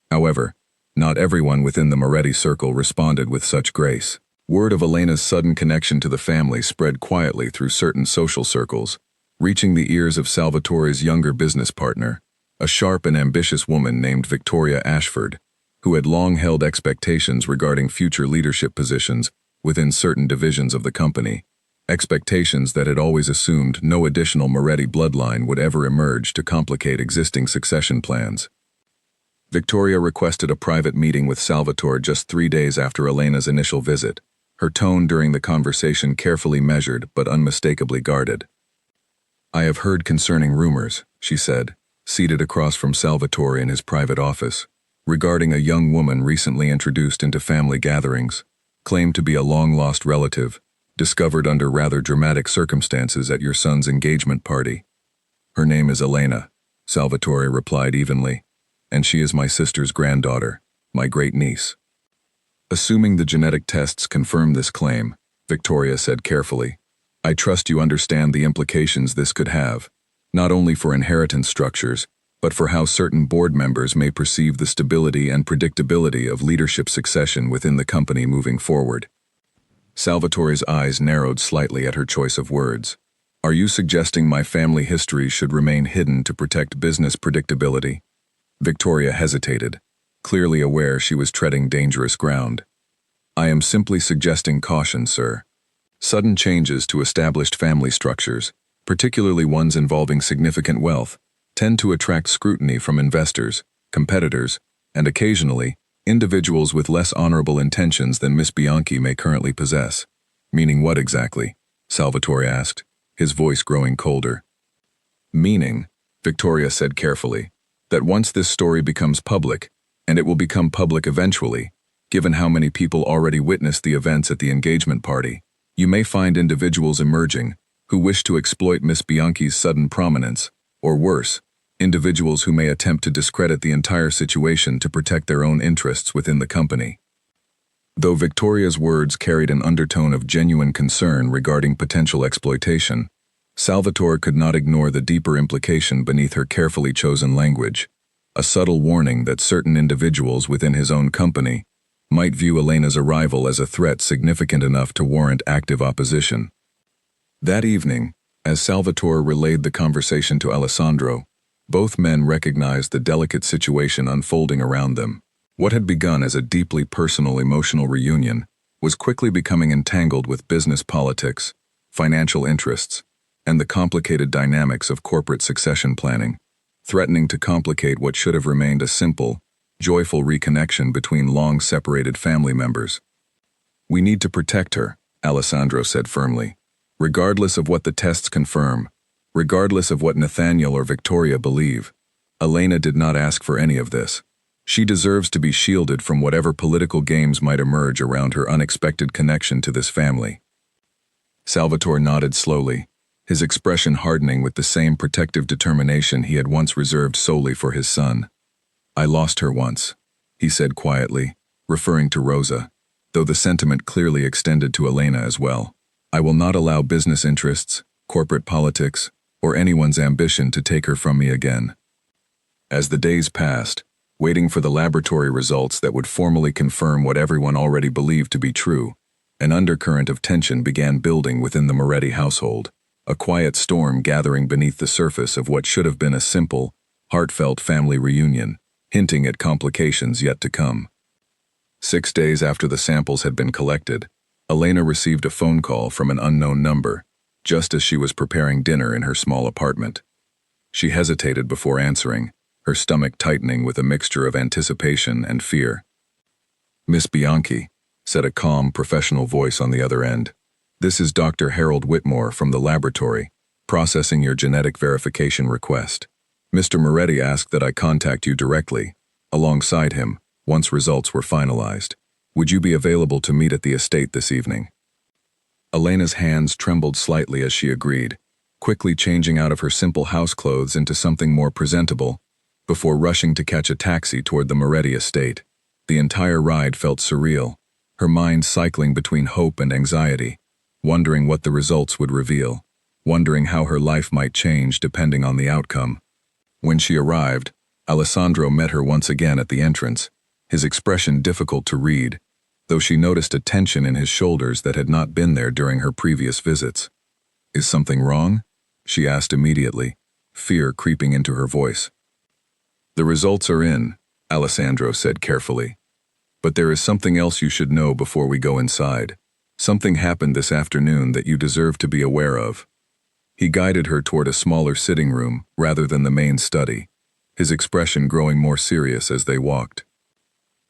However, not everyone within the Moretti circle responded with such grace. Word of Elena's sudden connection to the family spread quietly through certain social circles, reaching the ears of Salvatore's younger business partner, a sharp and ambitious woman named Victoria Ashford, who had long held expectations regarding future leadership positions within certain divisions of the company, expectations that had always assumed no additional Moretti bloodline would ever emerge to complicate existing succession plans. Victoria requested a private meeting with Salvatore just 3 days after Elena's initial visit, her tone during the conversation carefully measured but unmistakably guarded. I have heard concerning rumors, she said, seated across from Salvatore in his private office, regarding a young woman recently introduced into family gatherings, claimed to be a long-lost relative, discovered under rather dramatic circumstances at your son's engagement party. Her name is Elena, Salvatore replied evenly, and she is my sister's granddaughter, my great-niece. Assuming the genetic tests confirm this claim, Victoria said carefully, I trust you understand the implications this could have, not only for inheritance structures, but for how certain board members may perceive the stability and predictability of leadership succession within the company moving forward. Salvatore's eyes narrowed slightly at her choice of words. Are you suggesting my family history should remain hidden to protect business predictability? Victoria hesitated, clearly aware she was treading dangerous ground. I am simply suggesting caution, sir. Sudden changes to established family structures, particularly ones involving significant wealth, tend to attract scrutiny from investors, competitors, and occasionally, individuals with less honorable intentions than Miss Bianchi may currently possess. Meaning what exactly? Salvatore asked, his voice growing colder. Meaning, Victoria said carefully, that once this story becomes public, and it will become public eventually, given how many people already witnessed the events at the engagement party, you may find individuals emerging who wish to exploit Miss Bianchi's sudden prominence, or worse, individuals who may attempt to discredit the entire situation to protect their own interests within the company. Though Victoria's words carried an undertone of genuine concern regarding potential exploitation, Salvatore could not ignore the deeper implication beneath her carefully chosen language, a subtle warning that certain individuals within his own company might view Elena's arrival as a threat significant enough to warrant active opposition. That evening, as Salvatore relayed the conversation to Alessandro, both men recognized the delicate situation unfolding around them. What had begun as a deeply personal emotional reunion was quickly becoming entangled with business politics, financial interests, and the complicated dynamics of corporate succession planning, threatening to complicate what should have remained a simple, joyful reconnection between long-separated family members. We need to protect her, Alessandro said firmly, regardless of what the tests confirm. Regardless of what Nathaniel or Victoria believe, Elena did not ask for any of this. She deserves to be shielded from whatever political games might emerge around her unexpected connection to this family. Salvatore nodded slowly, his expression hardening with the same protective determination he had once reserved solely for his son. "I lost her once," he said quietly, referring to Rosa, though the sentiment clearly extended to Elena as well. "I will not allow business interests, corporate politics, or anyone's ambition to take her from me again." As the days passed, waiting for the laboratory results that would formally confirm what everyone already believed to be true, an undercurrent of tension began building within the Moretti household, a quiet storm gathering beneath the surface of what should have been a simple, heartfelt family reunion, hinting at complications yet to come. 6 days after the samples had been collected, Elena received a phone call from an unknown number, just as she was preparing dinner in her small apartment. She hesitated before answering, her stomach tightening with a mixture of anticipation and fear. "Miss Bianchi," said a calm, professional voice on the other end. "This is Dr. Harold Whitmore from the laboratory, processing your genetic verification request. Mr. Moretti asked that I contact you directly, alongside him, once results were finalized. Would you be available to meet at the estate this evening?" Elena's hands trembled slightly as she agreed, quickly changing out of her simple house clothes into something more presentable, before rushing to catch a taxi toward the Moretti estate. The entire ride felt surreal, her mind cycling between hope and anxiety, wondering what the results would reveal, wondering how her life might change depending on the outcome. When she arrived, Alessandro met her once again at the entrance, his expression difficult to read, though she noticed a tension in his shoulders that had not been there during her previous visits. "Is something wrong?" she asked immediately, fear creeping into her voice. "The results are in," Alessandro said carefully. "But there is something else you should know before we go inside. Something happened this afternoon that you deserve to be aware of." He guided her toward a smaller sitting room rather than the main study, his expression growing more serious as they walked.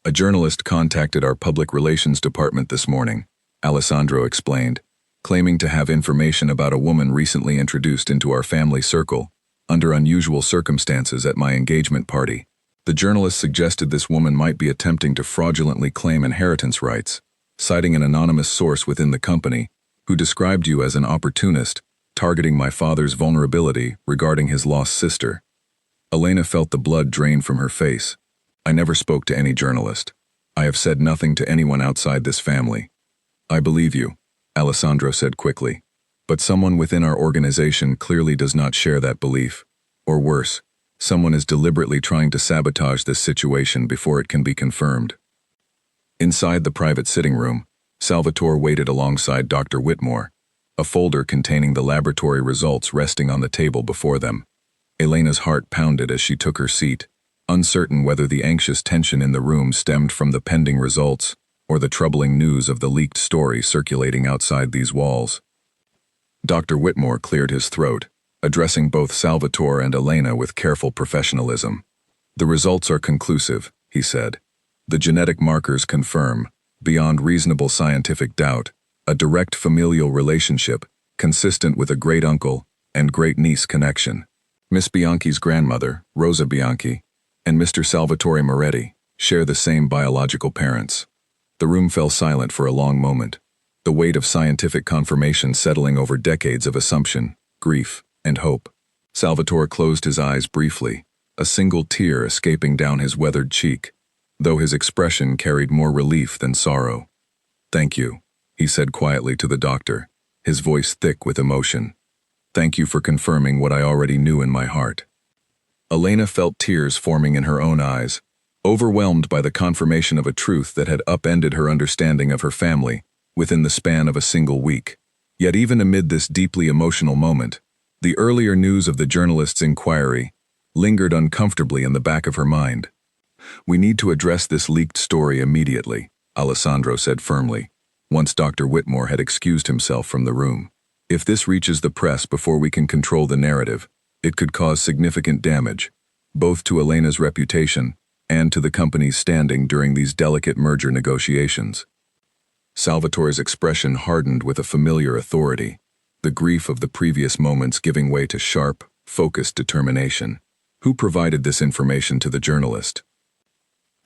"A journalist contacted our public relations department this morning," Alessandro explained, claiming to have information about a woman recently introduced into our family circle, under unusual circumstances at my engagement party. The journalist suggested this woman might be attempting to fraudulently claim inheritance rights, citing an anonymous source within the company, who described you as an opportunist, targeting my father's vulnerability regarding his lost sister. Elena felt the blood drain from her face. "I never spoke to any journalist. I have said nothing to anyone outside this family." "I believe you," Alessandro said quickly. "But someone within our organization clearly does not share that belief. Or worse, someone is deliberately trying to sabotage this situation before it can be confirmed." Inside the private sitting room, Salvatore waited alongside Dr. Whitmore, a folder containing the laboratory results resting on the table before them. Elena's heart pounded as she took her seat, uncertain whether the anxious tension in the room stemmed from the pending results or the troubling news of the leaked story circulating outside these walls. Dr. Whitmore cleared his throat, addressing both Salvatore and Elena with careful professionalism. "The results are conclusive," he said. "The genetic markers confirm, beyond reasonable scientific doubt, a direct familial relationship consistent with a great-uncle and great-niece connection. Miss Bianchi's grandmother, Rosa Bianchi, and Mr. Salvatore Moretti share the same biological parents." The room fell silent for a long moment, the weight of scientific confirmation settling over decades of assumption, grief, and hope. Salvatore closed his eyes briefly, a single tear escaping down his weathered cheek, though his expression carried more relief than sorrow. "Thank you," he said quietly to the doctor, his voice thick with emotion. "Thank you for confirming what I already knew in my heart." Elena felt tears forming in her own eyes, overwhelmed by the confirmation of a truth that had upended her understanding of her family within the span of a single week. Yet even amid this deeply emotional moment, the earlier news of the journalist's inquiry lingered uncomfortably in the back of her mind. "We need to address this leaked story immediately," Alessandro said firmly, once Dr. Whitmore had excused himself from the room. "If this reaches the press before we can control the narrative, it could cause significant damage, both to Elena's reputation and to the company's standing during these delicate merger negotiations." Salvatore's expression hardened with a familiar authority, the grief of the previous moments giving way to sharp, focused determination. "Who provided this information to the journalist?"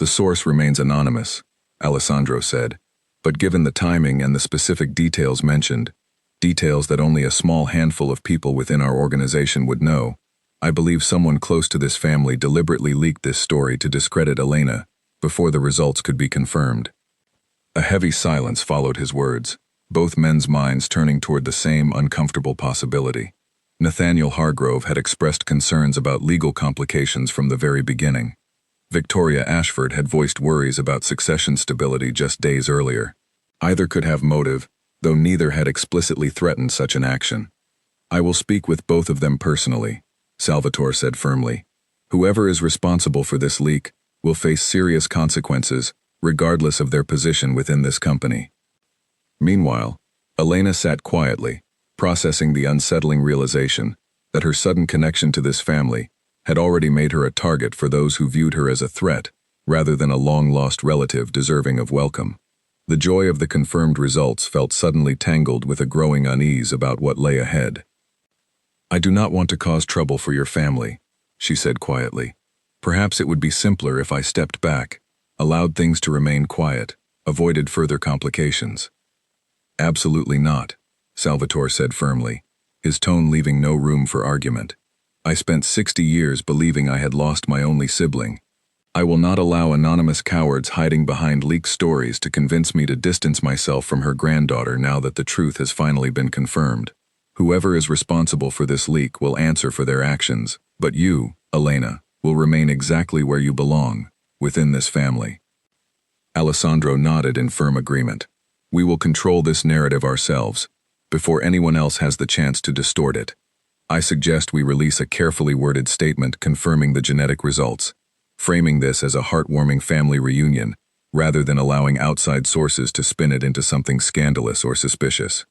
"The source remains anonymous," Alessandro said, "but given the timing and the specific details mentioned, Details that only a small handful of people within our organization would know. I believe someone close to this family deliberately leaked this story to discredit Elena before the results could be confirmed. A heavy silence followed his words, both men's minds turning toward the same uncomfortable possibility. Nathaniel Hargrove had expressed concerns about legal complications from the very beginning. Victoria Ashford had voiced worries about succession stability just days earlier. Either could have motive, though neither had explicitly threatened such an action. I will speak with both of them personally, Salvatore said firmly. Whoever is responsible for this leak will face serious consequences, regardless of their position within this company. Meanwhile, Elena sat quietly, processing the unsettling realization that her sudden connection to this family had already made her a target for those who viewed her as a threat, rather than a long-lost relative deserving of welcome. The joy of the confirmed results felt suddenly tangled with a growing unease about what lay ahead. "I do not want to cause trouble for your family," she said quietly. "Perhaps it would be simpler if I stepped back, allowed things to remain quiet, avoided further complications." "Absolutely not," Salvatore said firmly, his tone leaving no room for argument. "I spent 60 years believing I had lost my only sibling. I will not allow anonymous cowards hiding behind leaked stories to convince me to distance myself from her granddaughter now that the truth has finally been confirmed. Whoever is responsible for this leak will answer for their actions, but you, Elena, will remain exactly where you belong, within this family." Alessandro nodded in firm agreement. "We will control this narrative ourselves, before anyone else has the chance to distort it. I suggest we release a carefully worded statement confirming the genetic results, framing this as a heartwarming family reunion, rather than allowing outside sources to spin it into something scandalous or suspicious."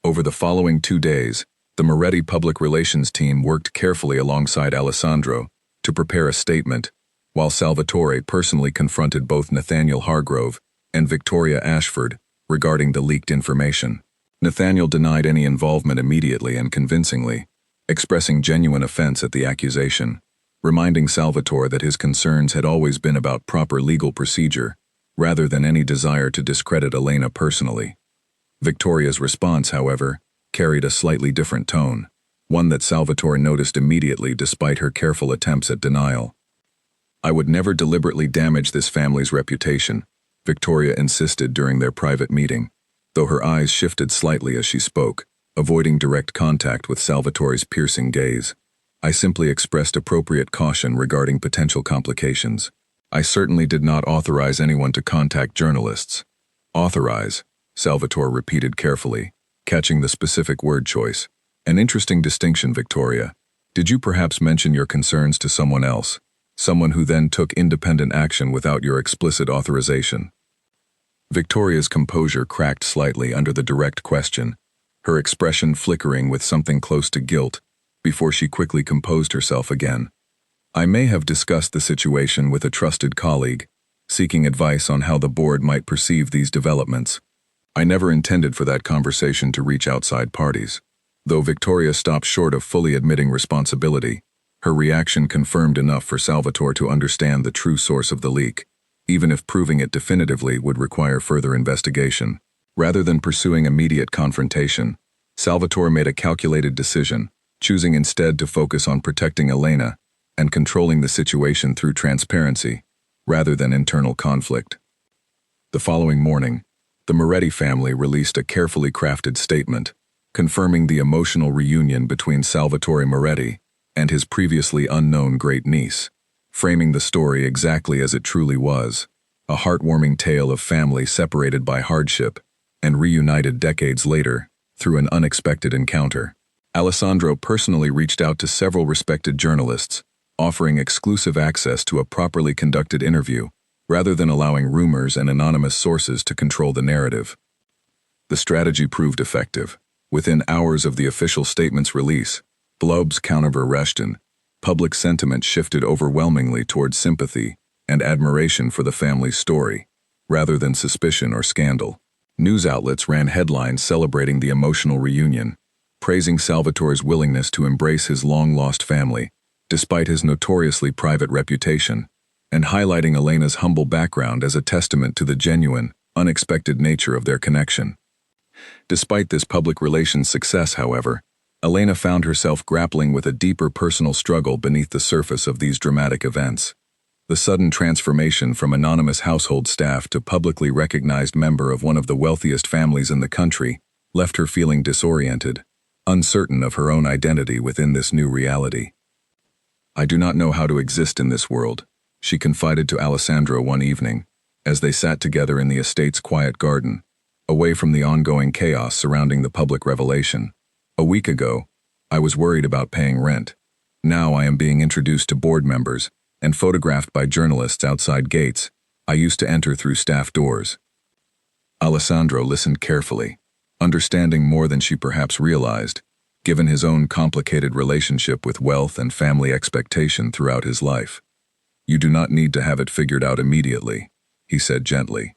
Over the following 2 days, the Moretti public relations team worked carefully alongside Alessandro to prepare a statement, while Salvatore personally confronted both Nathaniel Hargrove and Victoria Ashford regarding the leaked information. Nathaniel denied any involvement immediately and convincingly, expressing genuine offense at the accusation, reminding Salvatore that his concerns had always been about proper legal procedure, rather than any desire to discredit Elena personally. Victoria's response, however, carried a slightly different tone, one that Salvatore noticed immediately despite her careful attempts at denial. "I would never deliberately damage this family's reputation," Victoria insisted during their private meeting, though her eyes shifted slightly as she spoke, avoiding direct contact with Salvatore's piercing gaze. "I simply expressed appropriate caution regarding potential complications. I certainly did not authorize anyone to contact journalists." "Authorize," Salvatore repeated carefully, catching the specific word choice. "An interesting distinction, Victoria. Did you perhaps mention your concerns to someone else, someone who then took independent action without your explicit authorization?" Victoria's composure cracked slightly under the direct question, her expression flickering with something close to guilt, before she quickly composed herself again. "I may have discussed the situation with a trusted colleague, seeking advice on how the board might perceive these developments. I never intended for that conversation to reach outside parties." Though Victoria stopped short of fully admitting responsibility, her reaction confirmed enough for Salvatore to understand the true source of the leak, even if proving it definitively would require further investigation. Rather than pursuing immediate confrontation, Salvatore made a calculated decision, choosing instead to focus on protecting Elena and controlling the situation through transparency, rather than internal conflict. The following morning, the Moretti family released a carefully crafted statement, confirming the emotional reunion between Salvatore Moretti and his previously unknown great-niece, framing the story exactly as it truly was, a heartwarming tale of family separated by hardship and reunited decades later through an unexpected encounter. Alessandro personally reached out to several respected journalists, offering exclusive access to a properly conducted interview, rather than allowing rumors and anonymous sources to control the narrative. The strategy proved effective. Within hours of the official statement's release, blobs counterverrechten, public sentiment shifted overwhelmingly towards sympathy and admiration for the family's story, rather than suspicion or scandal. News outlets ran headlines celebrating the emotional reunion, praising Salvatore's willingness to embrace his long-lost family, despite his notoriously private reputation, and highlighting Elena's humble background as a testament to the genuine, unexpected nature of their connection. Despite this public relations success, however, Elena found herself grappling with a deeper personal struggle beneath the surface of these dramatic events. The sudden transformation from anonymous household staff to publicly recognized member of one of the wealthiest families in the country left her feeling disoriented, uncertain of her own identity within this new reality. "I do not know how to exist in this world," she confided to Alessandro one evening, as they sat together in the estate's quiet garden, away from the ongoing chaos surrounding the public revelation. "A week ago, I was worried about paying rent. Now I am being introduced to board members and photographed by journalists outside gates I used to enter through staff doors." Alessandro listened carefully, understanding more than she perhaps realized, given his own complicated relationship with wealth and family expectation throughout his life. "You do not need to have it figured out immediately," he said gently.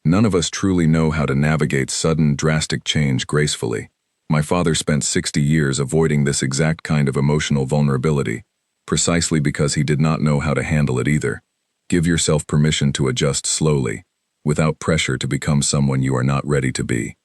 "None of us truly know how to navigate sudden, drastic change gracefully. My father spent 60 years avoiding this exact kind of emotional vulnerability, precisely because he did not know how to handle it either. Give yourself permission to adjust slowly, without pressure to become someone you are not ready to be."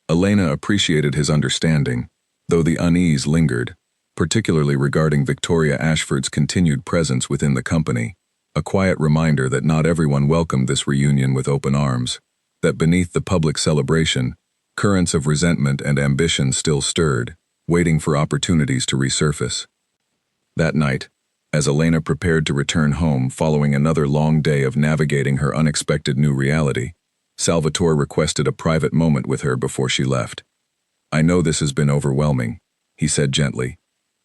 Elena appreciated his understanding, though the unease lingered, particularly regarding Victoria Ashford's continued presence within the company, a quiet reminder that not everyone welcomed this reunion with open arms, that beneath the public celebration, currents of resentment and ambition still stirred, waiting for opportunities to resurface. That night, as Elena prepared to return home following another long day of navigating her unexpected new reality, Salvatore requested a private moment with her before she left. "I know this has been overwhelming," he said gently,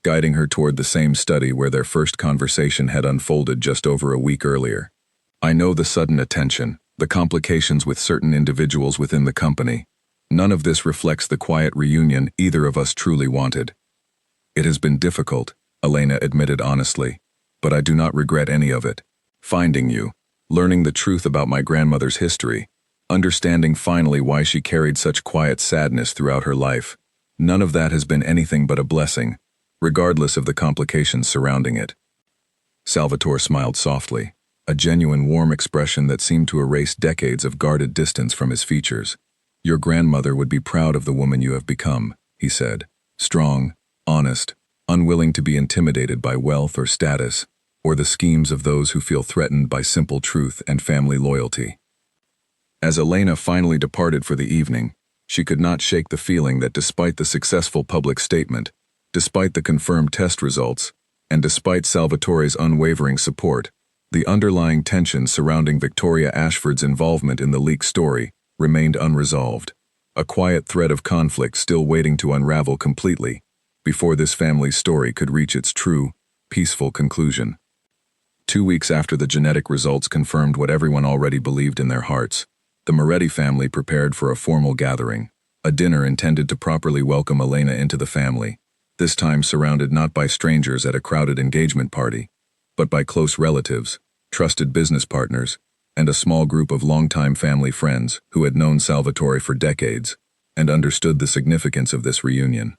guiding her toward the same study where their first conversation had unfolded just over a week earlier. "I know the sudden attention, the complications with certain individuals within the company. None of this reflects the quiet reunion either of us truly wanted. It has been difficult," Elena admitted honestly, "but I do not regret any of it. Finding you, learning the truth about my grandmother's history, understanding finally why she carried such quiet sadness throughout her life, none of that has been anything but a blessing, regardless of the complications surrounding it." Salvatore smiled softly, a genuine warm expression that seemed to erase decades of guarded distance from his features. "Your grandmother would be proud of the woman you have become," he said, "strong, honest, unwilling to be intimidated by wealth or status, or the schemes of those who feel threatened by simple truth and family loyalty." As Elena finally departed for the evening, she could not shake the feeling that despite the successful public statement, despite the confirmed test results, and despite Salvatore's unwavering support, the underlying tension surrounding Victoria Ashford's involvement in the leaked story remained unresolved, a quiet thread of conflict still waiting to unravel completely before this family's story could reach its true, peaceful conclusion. 2 weeks after the genetic results confirmed what everyone already believed in their hearts, the Moretti family prepared for a formal gathering, a dinner intended to properly welcome Elena into the family, this time surrounded not by strangers at a crowded engagement party, but by close relatives, trusted business partners, and a small group of longtime family friends who had known Salvatore for decades and understood the significance of this reunion.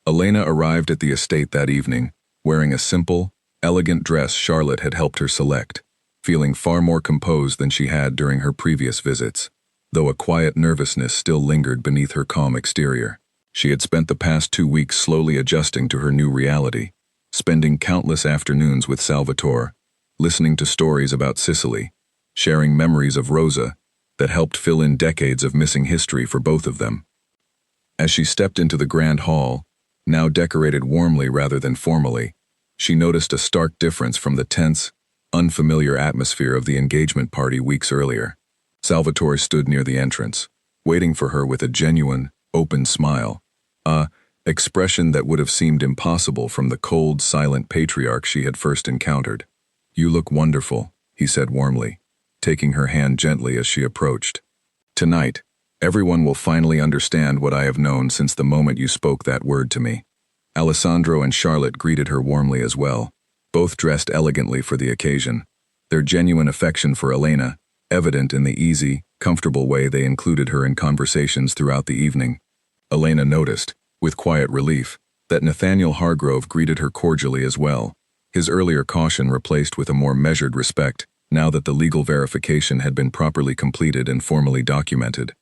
Elena arrived at the estate that evening, wearing a simple, elegant dress Charlotte had helped her select, feeling far more composed than she had during her previous visits, though a quiet nervousness still lingered beneath her calm exterior. She had spent the past 2 weeks slowly adjusting to her new reality, spending countless afternoons with Salvatore, listening to stories about Sicily, sharing memories of Rosa that helped fill in decades of missing history for both of them. As she stepped into the grand hall, now decorated warmly rather than formally, she noticed a stark difference from the tense, unfamiliar atmosphere of the engagement party weeks earlier. Salvatore stood near the entrance, waiting for her with a genuine, open smile, a expression that would have seemed impossible from the cold, silent patriarch she had first encountered. "You look wonderful," he said warmly, taking her hand gently as she approached. "Tonight, everyone will finally understand what I have known since the moment you spoke that word to me." Alessandro and Charlotte greeted her warmly as well, both dressed elegantly for the occasion, their genuine affection for Elena evident in the easy, comfortable way they included her in conversations throughout the evening. Elena noticed, with quiet relief, that Nathaniel Hargrove greeted her cordially as well, his earlier caution replaced with a more measured respect now that the legal verification had been properly completed and formally documented.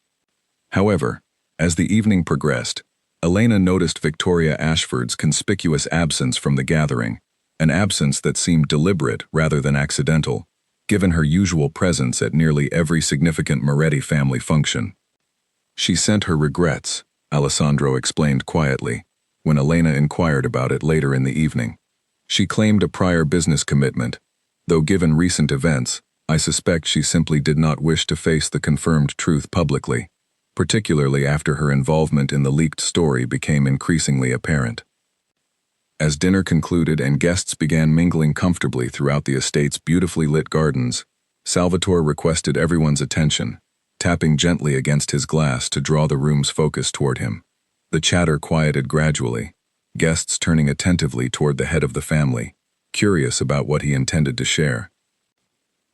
However, As the evening progressed, Elena noticed Victoria Ashford's conspicuous absence from the gathering, an absence that seemed deliberate rather than accidental, given her usual presence at nearly every significant Moretti family function. She sent her regrets, Alessandro explained quietly, when Elena inquired about it later in the evening. She claimed a prior business commitment, though given recent events, I suspect she simply did not wish to face the confirmed truth publicly, particularly after her involvement in the leaked story became increasingly apparent. As dinner concluded and guests began mingling comfortably throughout the estate's beautifully lit gardens, Salvatore requested everyone's attention, tapping gently against his glass to draw the room's focus toward him. The chatter quieted gradually, guests turning attentively toward the head of the family, curious about what he intended to share.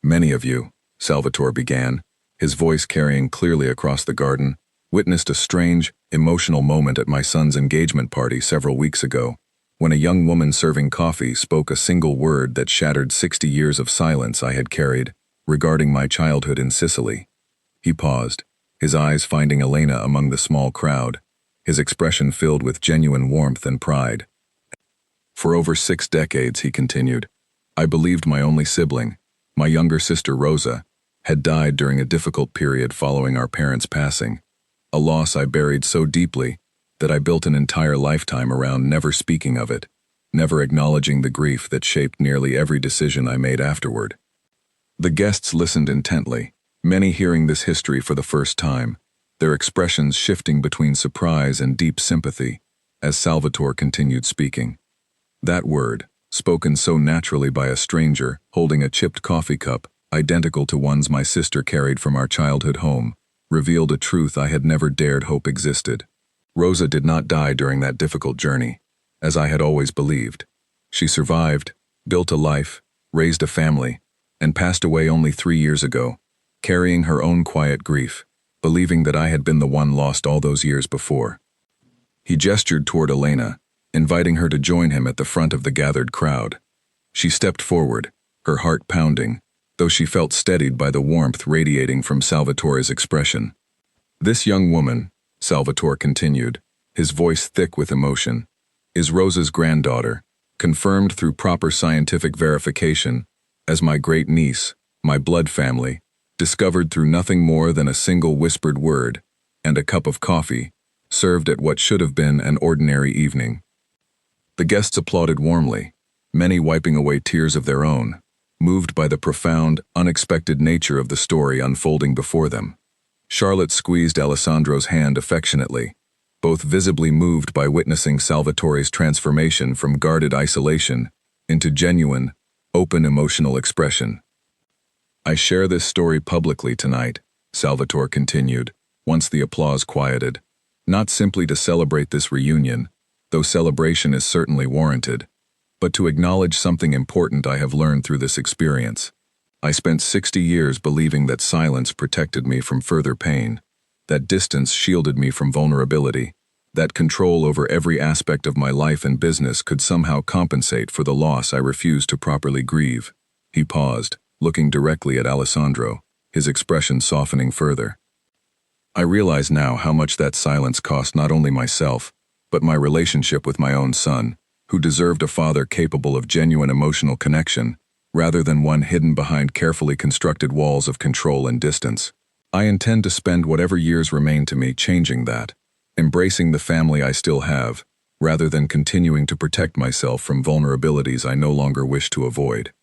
"Many of you," Salvatore began, his voice carrying clearly across the garden, "witnessed a strange, emotional moment at my son's engagement party several weeks ago, when a young woman serving coffee spoke a single word that shattered 60 years of silence I had carried regarding my childhood in Sicily." He paused, his eyes finding Elena among the small crowd, his expression filled with genuine warmth and pride. "For over 6 decades," he continued, "I believed my only sibling, my younger sister Rosa, had died during a difficult period following our parents' passing, a loss I buried so deeply that I built an entire lifetime around never speaking of it, never acknowledging the grief that shaped nearly every decision I made afterward." The guests listened intently, many hearing this history for the first time, their expressions shifting between surprise and deep sympathy, as Salvatore continued speaking. That word, spoken so naturally by a stranger holding a chipped coffee cup, identical to ones my sister carried from our childhood home, revealed a truth I had never dared hope existed. Rosa did not die during that difficult journey, as I had always believed. She survived, built a life, raised a family, and passed away only 3 years ago, carrying her own quiet grief, believing that I had been the one lost all those years before. He gestured toward Elena, inviting her to join him at the front of the gathered crowd. She stepped forward, her heart pounding, though she felt steadied by the warmth radiating from Salvatore's expression. "This young woman," Salvatore continued, his voice thick with emotion, "is Rosa's granddaughter, confirmed through proper scientific verification, as my great-niece, my blood family, discovered through nothing more than a single whispered word and a cup of coffee, served at what should have been an ordinary evening." The guests applauded warmly, many wiping away tears of their own, moved by the profound, unexpected nature of the story unfolding before them. Charlotte squeezed Alessandro's hand affectionately, both visibly moved by witnessing Salvatore's transformation from guarded isolation into genuine, open emotional expression. "I share this story publicly tonight," Salvatore continued, once the applause quieted, "not simply to celebrate this reunion, though celebration is certainly warranted, but to acknowledge something important I have learned through this experience. I spent 60 years believing that silence protected me from further pain, that distance shielded me from vulnerability, that control over every aspect of my life and business could somehow compensate for the loss I refused to properly grieve." He paused, looking directly at Alessandro, his expression softening further. "I realize now how much that silence cost not only myself, but my relationship with my own son, who deserved a father capable of genuine emotional connection, rather than one hidden behind carefully constructed walls of control and distance. I intend to spend whatever years remain to me changing that, embracing the family I still have, rather than continuing to protect myself from vulnerabilities I no longer wish to avoid."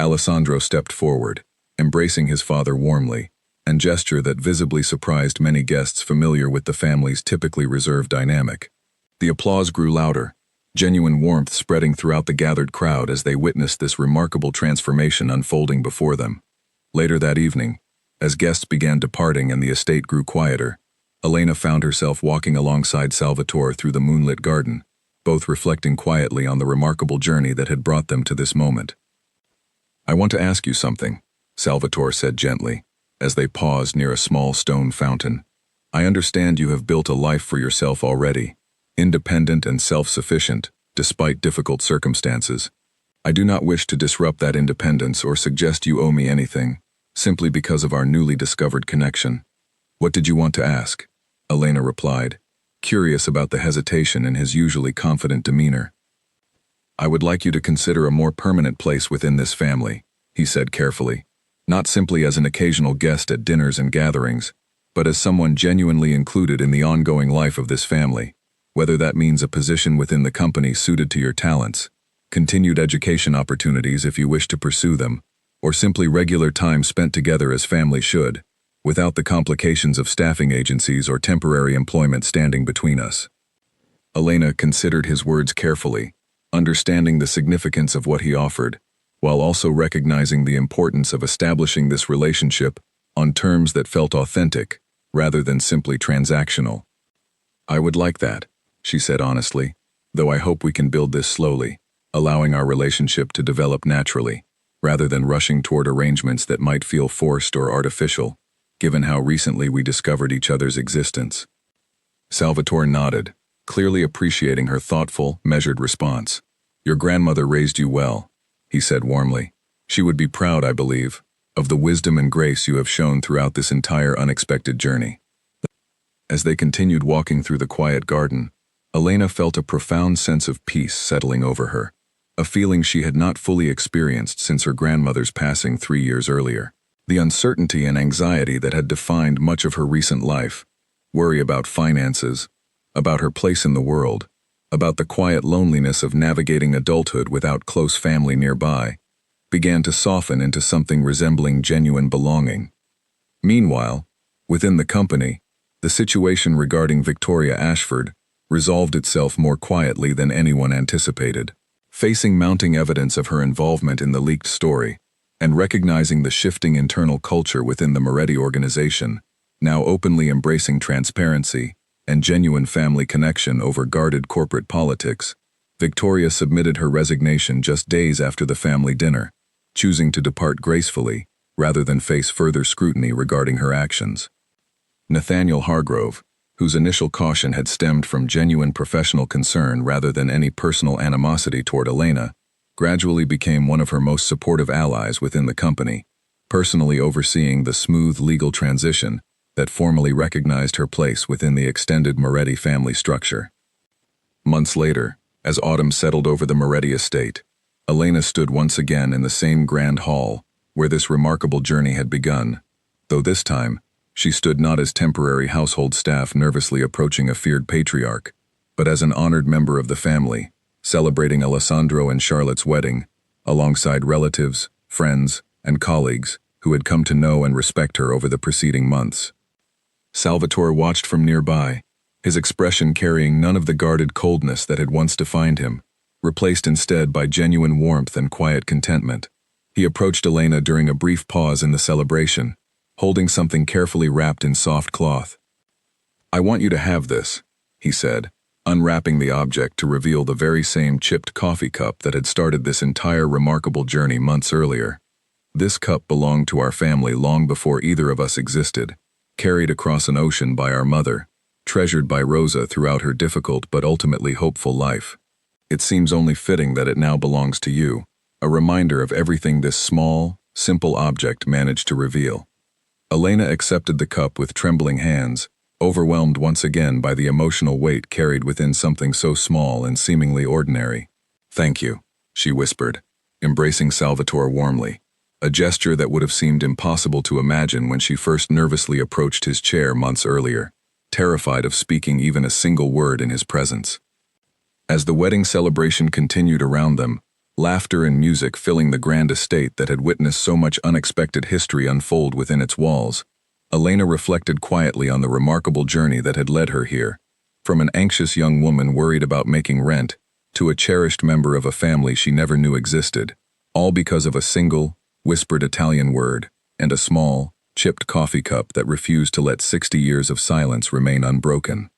Alessandro stepped forward, embracing his father warmly, a gesture that visibly surprised many guests familiar with the family's typically reserved dynamic. The applause grew louder, genuine warmth spreading throughout the gathered crowd as they witnessed this remarkable transformation unfolding before them. Later that evening, as guests began departing and the estate grew quieter, Elena found herself walking alongside Salvatore through the moonlit garden, both reflecting quietly on the remarkable journey that had brought them to this moment. "I want to ask you something," Salvatore said gently, as they paused near a small stone fountain. "I understand you have built a life for yourself already, independent and self-sufficient, despite difficult circumstances. I do not wish to disrupt that independence or suggest you owe me anything, simply because of our newly discovered connection. What did you want to ask?" Elena replied, curious about the hesitation in his usually confident demeanor. I would like you to consider a more permanent place within this family, he said carefully, not simply as an occasional guest at dinners and gatherings, but as someone genuinely included in the ongoing life of this family, whether that means a position within the company suited to your talents, continued education opportunities if you wish to pursue them, or simply regular time spent together as family should, without the complications of staffing agencies or temporary employment standing between us. Elena considered his words carefully, understanding the significance of what he offered, while also recognizing the importance of establishing this relationship on terms that felt authentic, rather than simply transactional. I would like that, she said honestly, though I hope we can build this slowly, allowing our relationship to develop naturally, rather than rushing toward arrangements that might feel forced or artificial, given how recently we discovered each other's existence. Salvatore nodded, clearly appreciating her thoughtful, measured response. Your grandmother raised you well, he said warmly. She would be proud, I believe, of the wisdom and grace you have shown throughout this entire unexpected journey. As they continued walking through the quiet garden, Elena felt a profound sense of peace settling over her, a feeling she had not fully experienced since her grandmother's passing 3 years earlier. The uncertainty and anxiety that had defined much of her recent life, worry about finances, about her place in the world, about the quiet loneliness of navigating adulthood without close family nearby, began to soften into something resembling genuine belonging. Meanwhile, within the company, the situation regarding Victoria Ashford resolved itself more quietly than anyone anticipated. Facing mounting evidence of her involvement in the leaked story, and recognizing the shifting internal culture within the Moretti organization, now openly embracing transparency and genuine family connection over guarded corporate politics, Victoria submitted her resignation just days after the family dinner, choosing to depart gracefully rather than face further scrutiny regarding her actions. Nathaniel Hargrove, whose initial caution had stemmed from genuine professional concern rather than any personal animosity toward Elena, gradually became one of her most supportive allies within the company, personally overseeing the smooth legal transition that formally recognized her place within the extended Moretti family structure. Months later, as autumn settled over the Moretti estate, Elena stood once again in the same grand hall where this remarkable journey had begun, though this time, she stood not as temporary household staff nervously approaching a feared patriarch, but as an honored member of the family, celebrating Alessandro and Charlotte's wedding, alongside relatives, friends, and colleagues who had come to know and respect her over the preceding months. Salvatore watched from nearby, his expression carrying none of the guarded coldness that had once defined him, replaced instead by genuine warmth and quiet contentment. He approached Elena during a brief pause in the celebration, holding something carefully wrapped in soft cloth. I want you to have this, he said, unwrapping the object to reveal the very same chipped coffee cup that had started this entire remarkable journey months earlier. This cup belonged to our family long before either of us existed, carried across an ocean by our mother, treasured by Rosa throughout her difficult but ultimately hopeful life. It seems only fitting that it now belongs to you, a reminder of everything this small, simple object managed to reveal. Elena accepted the cup with trembling hands, overwhelmed once again by the emotional weight carried within something so small and seemingly ordinary. Thank you, she whispered, embracing Salvatore warmly, a gesture that would have seemed impossible to imagine when she first nervously approached his chair months earlier, terrified of speaking even a single word in his presence. As the wedding celebration continued around them, laughter and music filling the grand estate that had witnessed so much unexpected history unfold within its walls, Elena reflected quietly on the remarkable journey that had led her here, from an anxious young woman worried about making rent, to a cherished member of a family she never knew existed, all because of a single, whispered Italian word, and a small, chipped coffee cup that refused to let 60 years of silence remain unbroken.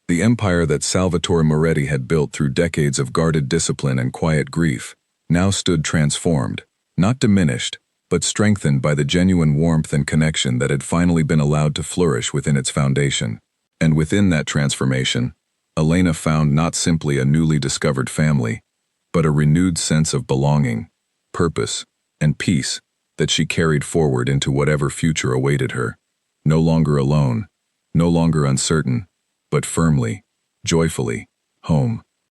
The empire that Salvatore Moretti had built through decades of guarded discipline and quiet grief now stood transformed, not diminished, but strengthened by the genuine warmth and connection that had finally been allowed to flourish within its foundation. And within that transformation, Elena found not simply a newly discovered family, but a renewed sense of belonging, purpose, and peace that she carried forward into whatever future awaited her, no longer alone, no longer uncertain, but firmly, joyfully, home.